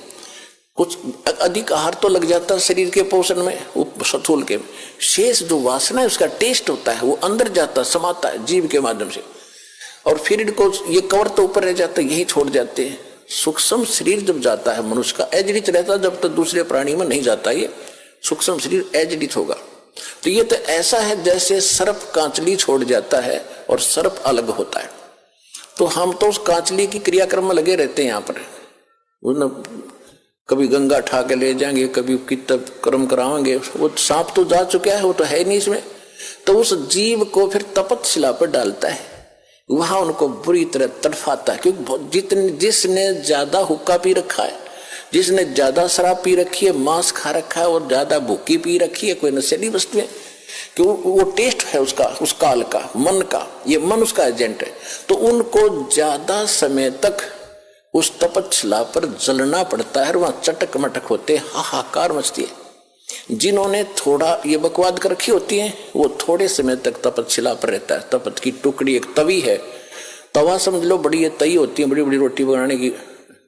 कुछ अधिक आहार तो लग जाता है शरीर के पोषण में, वो स्थूल के, शेष जो वासना है उसका टेस्ट होता है, वो अंदर जाता समाता है जीव के माध्यम से, और फिर इनको ये कवर तो ऊपर रह जाता है, यही छोड़ जाते हैं। सूक्ष्म शरीर जब जाता है मनुष्य का, एजडित रहता है, जब तक दूसरे प्राणी में नहीं जाता ये सूक्ष्म शरीर एजडित होगा। तो ये तो ऐसा है जैसे सर्प कांचली छोड़ जाता है और सर्प अलग होता है। तो हम तो उस कांचली की क्रियाक्रम में लगे रहते हैं। यहाँ पर कभी गंगा ठा के ले जाएंगे, कभी कितब कर्म कराएंगे, वो सांप तो जा चुका है, वो तो है नहीं इसमें। तो उस जीव को फिर तपतशिला पर डालता है, वहां उनको बुरी तरह तड़फाता है। क्योंकि जिसने ज्यादा हुक्का पी रखा है, जिसने ज्यादा शराब पी रखी है, मांस खा रखा है और ज्यादा भूखी पी रखी है, कोई नशीली वस्तु है, कि वो टेस्ट है उसका, उस काल का, मन का, ये मन उसका एजेंट है। तो उनको ज्यादा समय तक उस तपतशिला पर जलना पड़ता है, वहां चटक मटक होते, हाहाकार मचती है। जिन्होंने थोड़ा ये बकवाद कर रखी होती है, वो थोड़े समय तक तपतशिला पर रहता है। तपत की टुकड़ी एक तवी है, तवा समझ लो, बड़ी ये तई होती है, बड़ी बड़ी रोटी बनाने की,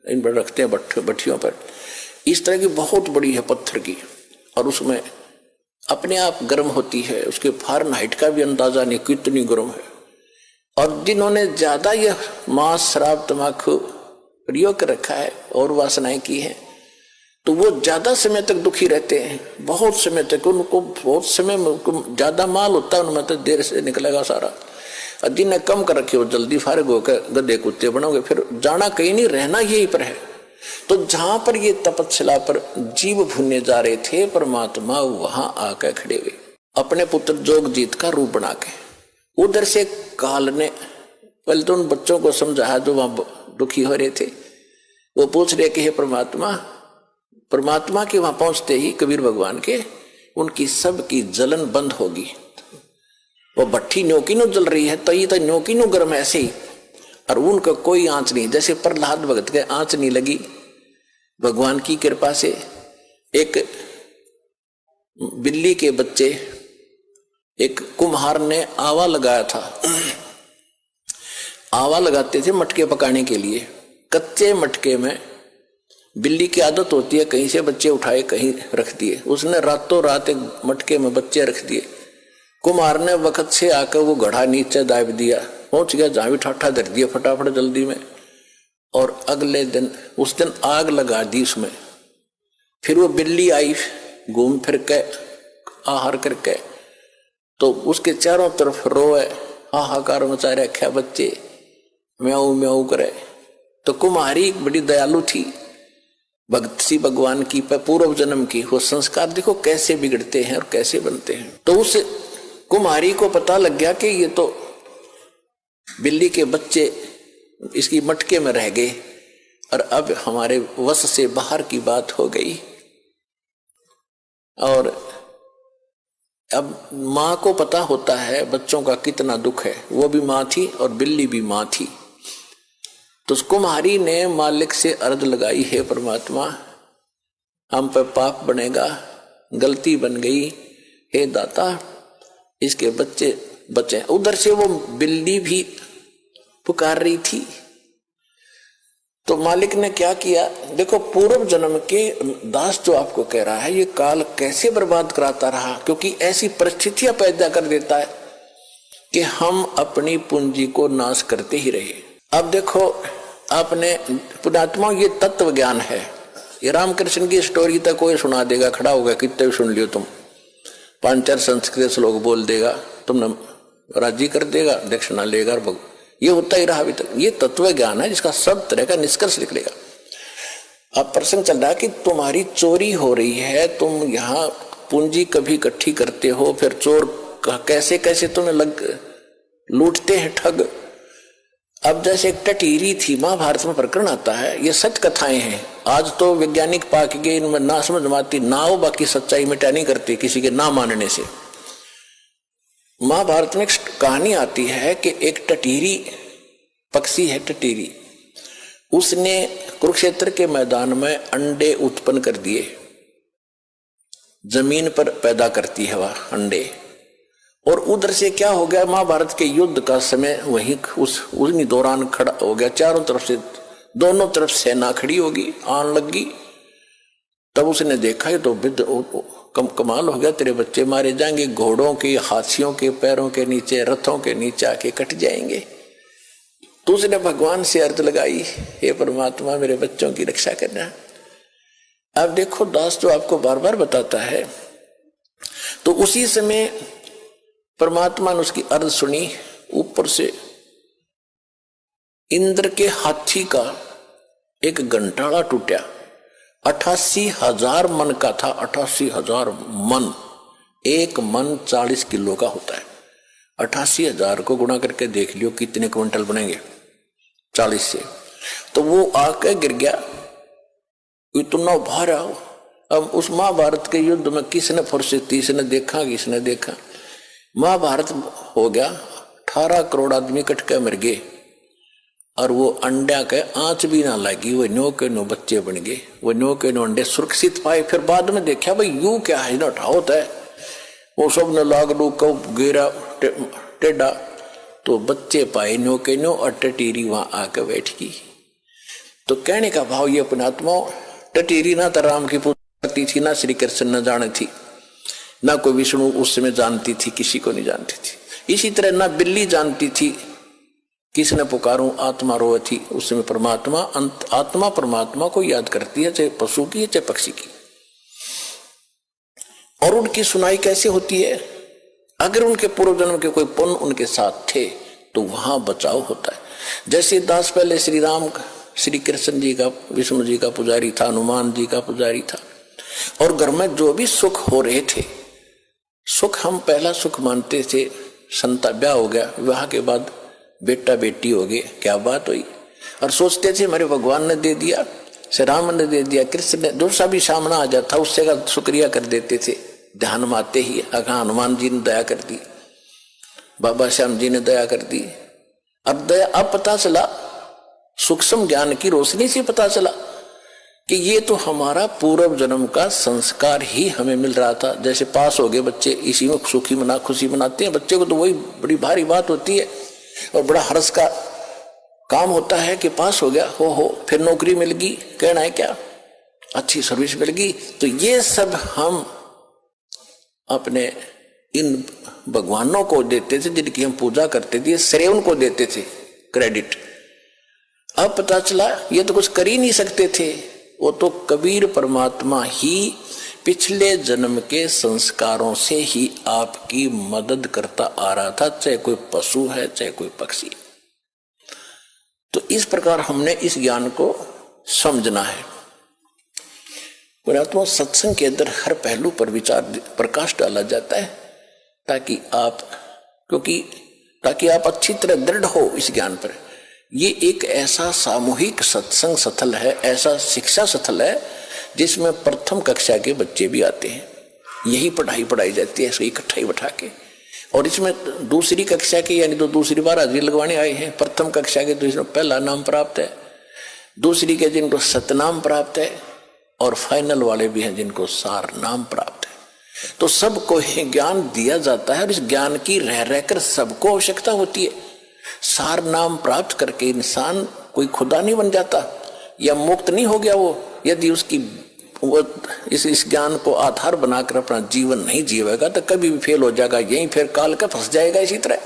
इन पर रखते हैं भट्टियों पर, इस तरह की बहुत बड़ी है पत्थर की, और उसमें अपने आप गर्म होती है, उसके फारेनहाइट का भी अंदाजा नहीं कितनी गर्म है। और जिन्होंने ज्यादा यह मांस, शराब, तंबाकू प्रयोग कर रखा है और वासनाएं की है, तो वो ज्यादा समय तक दुखी रहते हैं, बहुत समय तक। उनको बहुत समय में ज्यादा माल होता है, उनमें तो देर से निकलेगा सारा। और जिन्हें कम कर रखे हो जल्दी फारिग होकर गधे कुत्ते बनोगे, फिर जाना कहीं नहीं, रहना यहीं पर है। तो जहां पर ये तपतशिला पर जीव भुनने जा रहे थे, परमात्मा वहां आकर खड़े हुए, अपने पुत्र जोगजीत का रूप बना के। उधर से काल ने पहले तो उन बच्चों को समझाया जो वहां दुखी हो रहे थे। वो पूछ रहे कि हे परमात्मा, परमात्मा के वहां पहुंचते ही कबीर भगवान के उनकी सब की जलन बंद होगी। वो भट्ठी न्योकी नो जल रही है तो ये तो न्योकी नो गर्म ऐसे ही, और उनका कोई आंच नहीं। जैसे प्रहलाद भगत के आंच नहीं लगी, भगवान की कृपा से एक बिल्ली के बच्चे, एक कुम्हार ने आवा लगाया था। आवा लगाते थे मटके पकाने के लिए। कच्चे मटके में बिल्ली की आदत होती है कहीं से बच्चे उठाए कहीं रख दिए। उसने रातों रात एक मटके में बच्चे रख दिए। कुम्हार ने वक्त से आकर वो घड़ा नीचे दाब दिया, पहुंच गया जहां भी ठाठा धर दिया फटाफट जल्दी में, और अगले दिन उस दिन आग लगा दी उसमें। फिर वो बिल्ली आई घूम फिर के आहार करके, तो उसके चारों तरफ रोए, हाहाकार मचा रखा, बच्चे म्याऊ म्याऊ करे। तो कुम्हारी बड़ी दयालु थी, भक्त सी भगवान की पूर्व जन्म की, वो संस्कार देखो कैसे बिगड़ते हैं और कैसे बनते हैं। तो उस कुम्हारी को पता लग गया कि ये तो बिल्ली के बच्चे इसकी मटके में रह गए और अब हमारे वश से बाहर की बात हो गई। और अब माँ को पता होता है बच्चों का कितना दुख है, वो भी माँ थी और बिल्ली भी माँ थी। तो उस कुम्हारी ने मालिक से अर्ज लगाई, हे परमात्मा हम पर पाप बनेगा, गलती बन गई, हे दाता इसके बच्चे बचे। उधर से वो बिल्ली भी पुकार रही थी। तो मालिक ने क्या किया, देखो पूर्व जन्म के दास जो आपको कह रहा है ये काल कैसे बर्बाद कराता रहा, क्योंकि ऐसी परिस्थितियां पैदा कर देता है कि हम अपनी पूंजी को नाश करते ही रहे। अब देखो आपने पुण्यात्मा, ये तत्व ज्ञान है। ये रामकृष्ण की स्टोरी तक कोई सुना देगा, खड़ा होगा, कितने भी सुन लियो तुम, 5-4 संस्कृत श्लोक बोल देगा, तुमने राजी कर देगा, दक्षिणा लेगा, और ये होता ही रहा अभी तक। ये तत्व ज्ञान है जिसका सब तरह का निष्कर्ष निकलेगा। अब प्रसंग चल रहा है कि तुम्हारी चोरी हो रही है, तुम यहाँ पूंजी कभी इकट्ठी करते हो, फिर चोर कैसे कैसे तुम्हें लूटते हैं ठग। अब जैसे एक टटीरी थी, महाभारत में प्रकरण आता है, ये सच कथाएं हैं। आज तो वैज्ञानिक पाक गए, इनमें ना समझ माती ना हो, बाकी सच्चाई मिटा नहीं करती किसी के ना मानने से। महाभारत में एक कहानी आती है कि एक टटीरी पक्षी है, टटीरी, उसने कुरुक्षेत्र के मैदान में अंडे उत्पन्न कर दिए। जमीन पर पैदा करती है वह अंडे, और उधर से क्या हो गया, महाभारत के युद्ध का समय वहीं उसी दौरान खड़ा हो गया। चारों तरफ से, दोनों तरफ सेना खड़ी होगी, आन लगी। तब उसने देखा ये तो कमाल हो गया, तेरे बच्चे मारे जाएंगे, घोड़ों के, हाथियों के पैरों के नीचे, रथों के नीचे आके कट जाएंगे। तो उसने भगवान से अर्ज लगाई, हे परमात्मा मेरे बच्चों की रक्षा करना। अब देखो दास जो आपको बार बार बताता है, तो उसी समय परमात्मा ने उसकी अर्ज सुनी। ऊपर से इंद्र के हाथी का एक घंटाड़ा टूटा, 88,000 मन का था। 88,000 मन, एक मन 40 किलो का होता है। 88,000 को गुणा करके देख लियो कितने क्विंटल बनेंगे 40 से। तो वो आके गिर गया, इतना भारा। अब उस महाभारत के युद्ध में किसने फुर्सत थी, किसने देखा, किसने देखा। महाभारत हो गया, 18 करोड़ आदमी कट के मर गए, और वो अंडा के आंच भी ना लगी, वो नो के नो बच्चे बन गए, वो नो के नो अंडे सुरक्षित पाए। फिर बाद में देखा भाई यू क्या है ना, होता है वो सब ने लाग लू को गिरा टेढ़ा, तो बच्चे पाए नो के नो, और टटीरी वहां आकर बैठ गई। तो कहने का भाव ये पुणात्मा, टटीरी ना तो राम की पूजा करती थी, ना श्री कृष्ण न जाने थी, ना कोई विष्णु उस समय जानती थी, किसी को नहीं जानती थी। इसी तरह ना बिल्ली जानती थी किसने पुकारूं, आत्मा रोए थी उस समय परमात्मा। आत्मा परमात्मा को याद करती है, चाहे पशु की है चाहे पक्षी की। और उनकी सुनाई कैसे होती है, अगर उनके पूर्व जन्म के कोई पुण्य उनके साथ थे तो वहां बचाव होता है। जैसे दास पहले श्री राम श्री कृष्ण जी का, विष्णु जी का पुजारी था, हनुमान जी का पुजारी था, और घर में जो भी सुख हो रहे थे, सुख हम पहला सुख मानते थे, संता ब्याह हो गया, विवाह के बाद बेटा बेटी हो गए, क्या बात हुई। और सोचते थे मेरे भगवान ने दे दिया, श्री राम ने दे दिया, कृष्ण ने, जो सा भी सामना आ जाता उससे का शुक्रिया कर देते थे। ध्यान में आते ही हनुमान जी ने दया कर दी, बाबा श्याम जी ने दया कर दी। अब दया अब पता चला, सूक्ष्म ज्ञान की रोशनी से पता चला कि ये तो हमारा पूर्व जन्म का संस्कार ही हमें मिल रहा था। जैसे पास हो गए बच्चे, इसी में सुखी मना खुशी मनाते हैं, बच्चे को तो वही बड़ी भारी बात होती है और बड़ा हर्ष का काम होता है कि पास हो गया, हो फिर नौकरी मिल गई, कहना है क्या, अच्छी सर्विस मिल गई। तो ये सब हम अपने इन भगवानों को देते थे जिनकी हम पूजा करते थे, श्रेय उनको देते थे, क्रेडिट। अब पता चला ये तो कुछ कर ही नहीं सकते थे, वो तो कबीर परमात्मा ही पिछले जन्म के संस्कारों से ही आपकी मदद करता आ रहा था, चाहे कोई पशु है चाहे कोई पक्षी। तो इस प्रकार हमने इस ज्ञान को समझना है। पुरात्मा सत्संग के अंदर हर पहलू पर विचार प्रकाश डाला जाता है ताकि आप अच्छी तरह दृढ़ हो इस ज्ञान पर। ये एक ऐसा सामूहिक सत्संग स्थल है, ऐसा शिक्षा स्थल है जिसमें प्रथम कक्षा के बच्चे भी आते हैं, यही पढ़ाई जाती है इसको इकट्ठा ही बैठा के। और इसमें दूसरी कक्षा के यानी तो दूसरी बार हाजिरी लगवाने आए हैं, प्रथम कक्षा के तो इसमें पहला नाम प्राप्त है, दूसरी के जिनको सतनाम प्राप्त है, और फाइनल वाले भी हैं जिनको सार नाम प्राप्त है। तो सबको ही ज्ञान दिया जाता है और इस ज्ञान की रह रहकर सबको आवश्यकता होती है। सार नाम प्राप्त करके इंसान कोई खुदा नहीं बन जाता या मुक्त नहीं हो गया वो, यदि उसकी वो इस ज्ञान को आधार बनाकर अपना जीवन नहीं जीवेगा तो कभी भी फेल हो जाएगा, यहीं फिर काल का फंस जाएगा। इसी तरह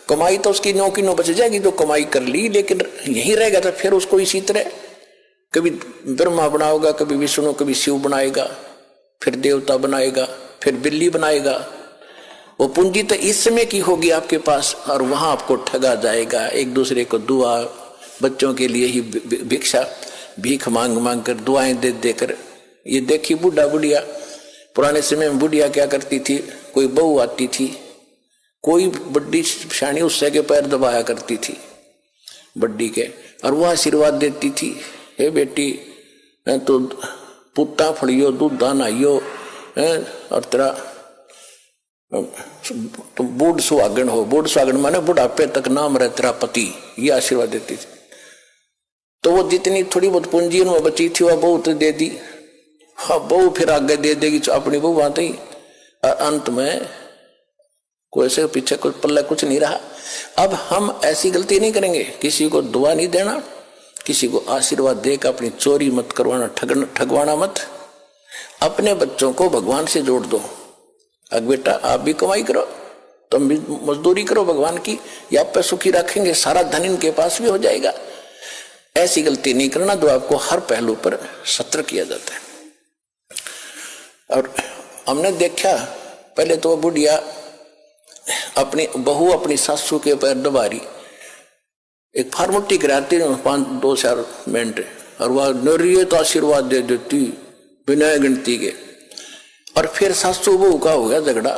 कमाई तो उसकी नो की नो बच जाएगी जो कमाई कर ली, लेकिन यहीं रहेगा तो फिर उसको इसी तरह कभी ब्रह्मा बनाएगा, कभी विष्णु, कभी शिव बनाएगा, फिर देवता बनाएगा, फिर बिल्ली बनाएगा। वो पूंजी तो इस समय की होगी आपके पास और वहां आपको ठगा जाएगा। एक दूसरे को दुआ, बच्चों के लिए ही भिक्षा भीख मांग मांग कर दुआएं दे देकर। ये देखी बुढ़ा बुढ़िया, पुराने समय में बुढ़िया क्या करती थी, कोई बहू आती थी, कोई बड्डी शानी उससे के पैर दबाया करती थी बड्डी के, और वह आशीर्वाद देती थी, हे बेटी तो पुत्ता फड़ियो दूधा नहाइयो और तेरा तुम बूढ़ सुहागन हो। बूढ़ सुहागन माने बुढ़ापे तक नाम रहे तेरा पति, ये आशीर्वाद देती थी। तो वो जितनी थोड़ी बहुत पूंजी उनमें बची थी वह बहू तो दे दी, हाँ बहू फिर आगे दे देगी अपनी बहू आते ही, और अंत में कोई से पीछे कुछ पल्ला कुछ नहीं रहा। अब हम ऐसी गलती नहीं करेंगे, किसी को दुआ नहीं देना, किसी को आशीर्वाद देकर अपनी चोरी मत करवाना, ठगवाना मत। अपने बच्चों को भगवान से जोड़ दो। अब बेटा आप भी कमाई करो, तुम भी मजदूरी करो भगवान की, या आप पे सुखी रखेंगे, सारा धन इनके पास भी हो जाएगा। ऐसी गलती नहीं करना जो आपको हर पहलू पर सतर्क किया जाता है। और हमने देखा पहले तो बुढ़िया अपनी बहू अपनी सासू के पैर दबा रही, एक फार्मोटी कराती 5-2 मिनट, और वह नरिये तो आशीर्वाद दे देती बिना गिनती के। और फिर सासू बहू का हो गया झगड़ा,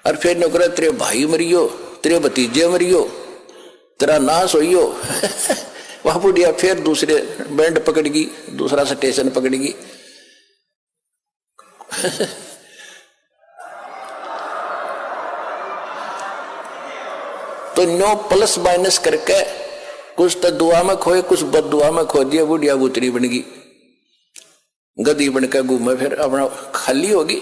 और फिर नौकरा तेरे भाई मरियो, तेरे भतीजे मरियो, तेरा नाश होइयो। वह बुढ़िया फिर दूसरे बैंड पकड़गी, दूसरा स्टेशन पकड़गी। तो 9 प्लस माइनस करके कुछ तो दुआ में खोए, कुछ बद दुआ में खो दिया, बुढ़िया बुतरी बन गई, गधी बनकर घूमे फिर अपना खाली होगी।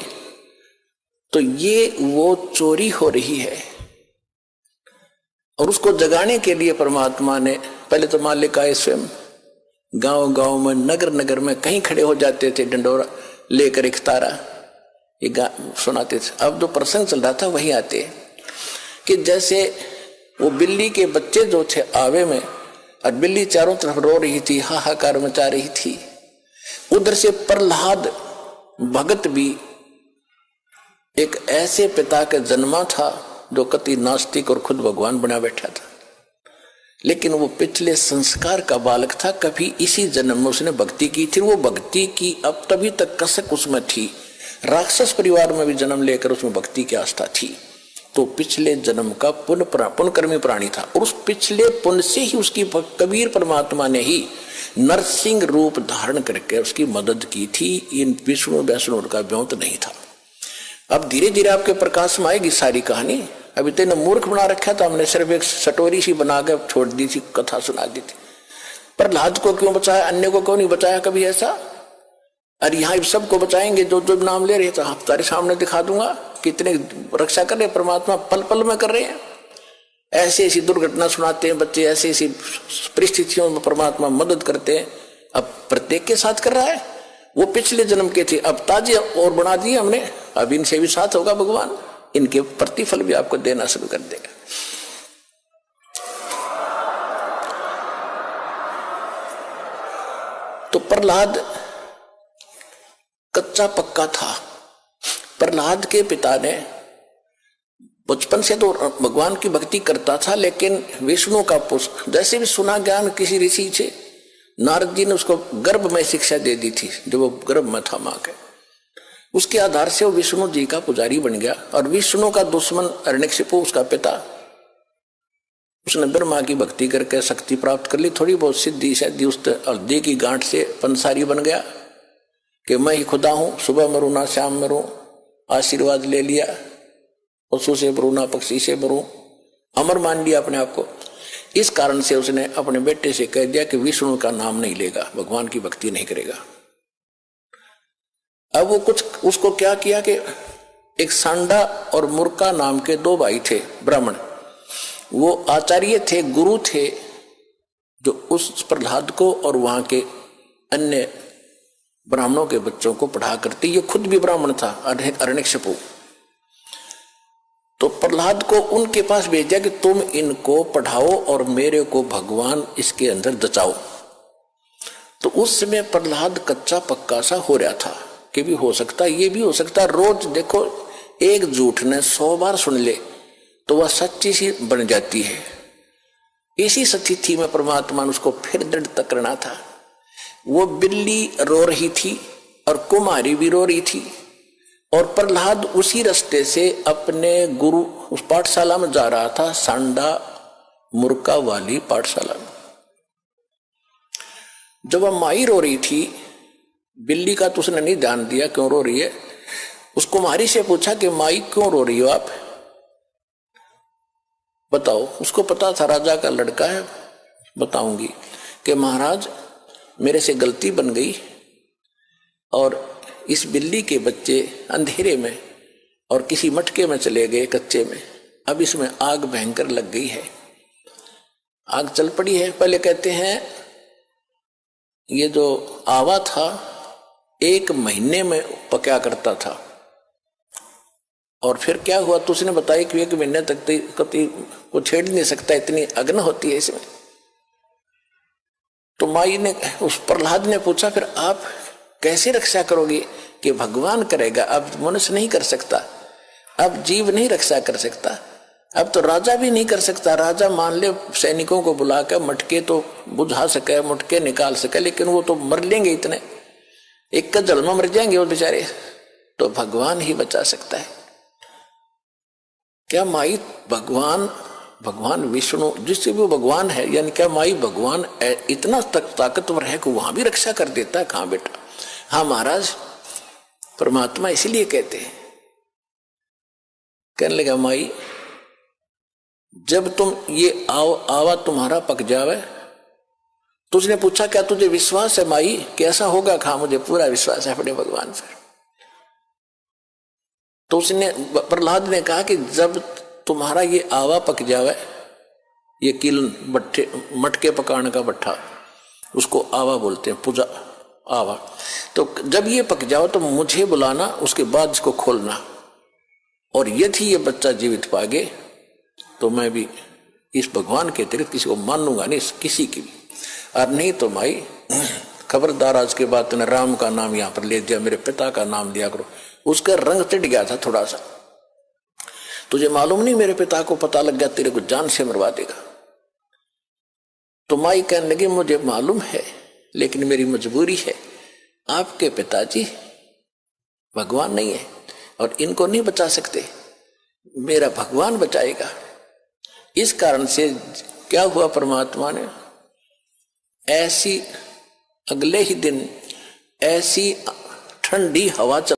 तो ये वो चोरी हो रही है, और उसको जगाने के लिए परमात्मा ने पहले तो मालिक आए स्वयं, गांव गांव में नगर नगर में कहीं खड़े हो जाते थे, डंडोरा लेकर एक तारा ये सुनाते थे। अब जो प्रसंग चल रहा था वही आते कि जैसे वो बिल्ली के बच्चे जो थे आवे में, और बिल्ली चारों तरफ रो रही थी, हाहाकार मचा रही थी। उधर से प्रहलाद भगत भी एक ऐसे पिता का जन्मा था जो कति नास्तिक और खुद भगवान बना बैठा था, लेकिन वो पिछले संस्कार का बालक था। कभी इसी जन्म में उसने भक्ति की थी, वो भक्ति की अब तभी तक कसक उसमें थी। राक्षस परिवार में भी जन्म लेकर उसमें भक्ति की आस्था थी, तो पिछले जन्म का पुण्यकर्मी प्राणी था, और उस पिछले पुण्य से ही उसकी कबीर परमात्मा ने ही नरसिंह रूप धारण करके उसकी मदद की थी। इन विष्णु वैष्णु का व्योत नहीं था। अब धीरे धीरे आपके प्रकाश में आएगी सारी कहानी। अभी तेने मूर्ख बना रखा था, हमने सिर्फ एक सटोरी सी बना के छोड़ दी थी, कथा सुना दी थी। प्रहलाद को क्यों बचाया, अन्य को क्यों नहीं बचाया कभी ऐसा? अरे यहाँ सबको बचाएंगे जो जो नाम ले रहे थे, आप तारे सामने दिखा दूंगा कितने रक्षा कर रहे परमात्मा, पल पल में कर रहे हैं। ऐसी ऐसी दुर्घटना सुनाते हैं बच्चे, ऐसी ऐसी परिस्थितियों में परमात्मा मदद करते हैं। अब प्रत्येक के साथ कर रहा है। वो पिछले जन्म के थे, अब ताजे और बना दिए हमने, अब इनसे भी साथ होगा भगवान, इनके प्रतिफल भी आपको देना शुरू कर देगा। तो प्रहलाद कच्चा पक्का था। प्रहलाद के पिता ने बचपन से तो भगवान की भक्ति करता था, लेकिन विष्णु का पुष्प जैसे भी सुना ज्ञान किसी ऋषि से, नारद जी ने उसको गर्भ में शिक्षा दे दी थी जब वो गर्भ में था मां के। उसके आधार से वो विष्णु जी का पुजारी बन गया। और विष्णु का दुश्मन हिरण्यकशिपु उसका पिता, उसने ब्रह्मा की भक्ति करके शक्ति प्राप्त कर ली, थोड़ी बहुत सिद्धि शादी उस हल्दी की गांठ से पंसारी बन गया कि मैं ही खुदा हूं, सुबह मरूं ना शाम मरूं, आशीर्वाद ले लिया, पशु से मरूं ना पक्षी से मरूं, अमर मान लिया अपने आप को। इस कारण से उसने अपने बेटे से कह दिया कि विष्णु का नाम नहीं लेगा, भगवान की भक्ति नहीं करेगा। अब वो कुछ उसको क्या किया कि एक सांडा और मुर्का नाम के दो भाई थे ब्राह्मण, वो आचार्य थे, गुरु थे, जो उस प्रहलाद को और वहां के अन्य ब्राह्मणों के बच्चों को पढ़ा करते। ये खुद भी ब्राह्मण था हिरण्यकशिपु। तो प्रहलाद को उनके पास भेजा कि तुम इनको पढ़ाओ और मेरे को भगवान इसके अंदर दचाओ। तो उस समय प्रहलाद कच्चा पक्का सा हो रहा था कि भी हो सकता, ये भी हो सकता। रोज देखो एक झूठ ने 100 बार सुन ले तो वह सच्ची सी बन जाती है। इसी स्थिति में परमात्मा ने उसको फिर दृढ़ करना था। वो बिल्ली रो रही थी और कुमारी भी रो रही थी, और प्रहलाद उसी रास्ते से अपने गुरु उस पाठशाला में जा रहा था, सांडा मुर्का वाली पाठशाला में। जब वह माई रो रही थी, बिल्ली का तो उसने नहीं ध्यान दिया क्यों रो रही है। उस कुमारी से पूछा कि माई क्यों रो रही हो आप, बताओ। उसको पता था राजा का लड़का है, बताऊंगी कि महाराज मेरे से गलती बन गई और इस बिल्ली के बच्चे अंधेरे में और किसी मटके में चले गए कच्चे में, अब इसमें आग भयंकर लग गई है, आग चल पड़ी है। पहले कहते हैं ये जो आवा था 1 महीने में पका करता था, और फिर क्या हुआ तो उसने बताया कि 1 महीने तक कभी को छेड़ नहीं सकता, इतनी अग्नि होती है इसमें। तो माई ने उस प्रहलाद ने पूछा फिर आप कैसे रक्षा करोगे, कि भगवान करेगा, अब मनुष्य नहीं कर सकता, अब जीव नहीं रक्षा कर सकता, अब तो राजा भी नहीं कर सकता। राजा मान ले सैनिकों को बुलाकर मटके तो बुझा सके, मटके निकाल सके, लेकिन वो तो मर लेंगे, इतने एक का जल में मर जाएंगे वो बेचारे, तो भगवान ही बचा सकता है। क्या माई भगवान विष्णु जिससे भी भगवान है, यानी क्या माई भगवान इतना तक ताकतवर है कि वहां भी रक्षा कर देता है? कहां बेटा। हाँ महाराज, परमात्मा इसीलिए कहते हैं। कहने लगा माई जब तुम ये आवा तुम्हारा पक जावे, तो उसने पूछा क्या तुझे विश्वास है माई कैसा होगा? कहा मुझे पूरा विश्वास है अपने भगवान पर। तो उसने प्रहलाद ने कहा कि जब तुम्हारा ये आवा पक जावे, ये किलन मटके पकाने का भट्ठा, उसको आवा बोलते हैं, पूजा आवा, तो जब ये पक जाओ तो मुझे बुलाना, उसके बाद इसको खोलना, और यदि ये बच्चा जीवित पागे तो मैं भी इस भगवान के अतिरिक्त किसी को मानूंगा नहीं, किसी की भी। और नहीं तो माई खबरदार, आज के बाद तूने राम का नाम यहां पर ले दिया, मेरे पिता का नाम दिया करो। उसका रंग चढ़ गया था थोड़ा सा, तुझे मालूम नहीं मेरे पिता को पता लग गया तेरे को जान से मरवा देगा। तो माई कहने लगी मुझे मालूम है, लेकिन मेरी मजबूरी है, आपके पिताजी भगवान नहीं है और इनको नहीं बचा सकते। मेरा भगवान बचाएगा। इस कारण से क्या हुआ, परमात्मा ने ऐसी अगले ही दिन ऐसी ठंडी हवा चल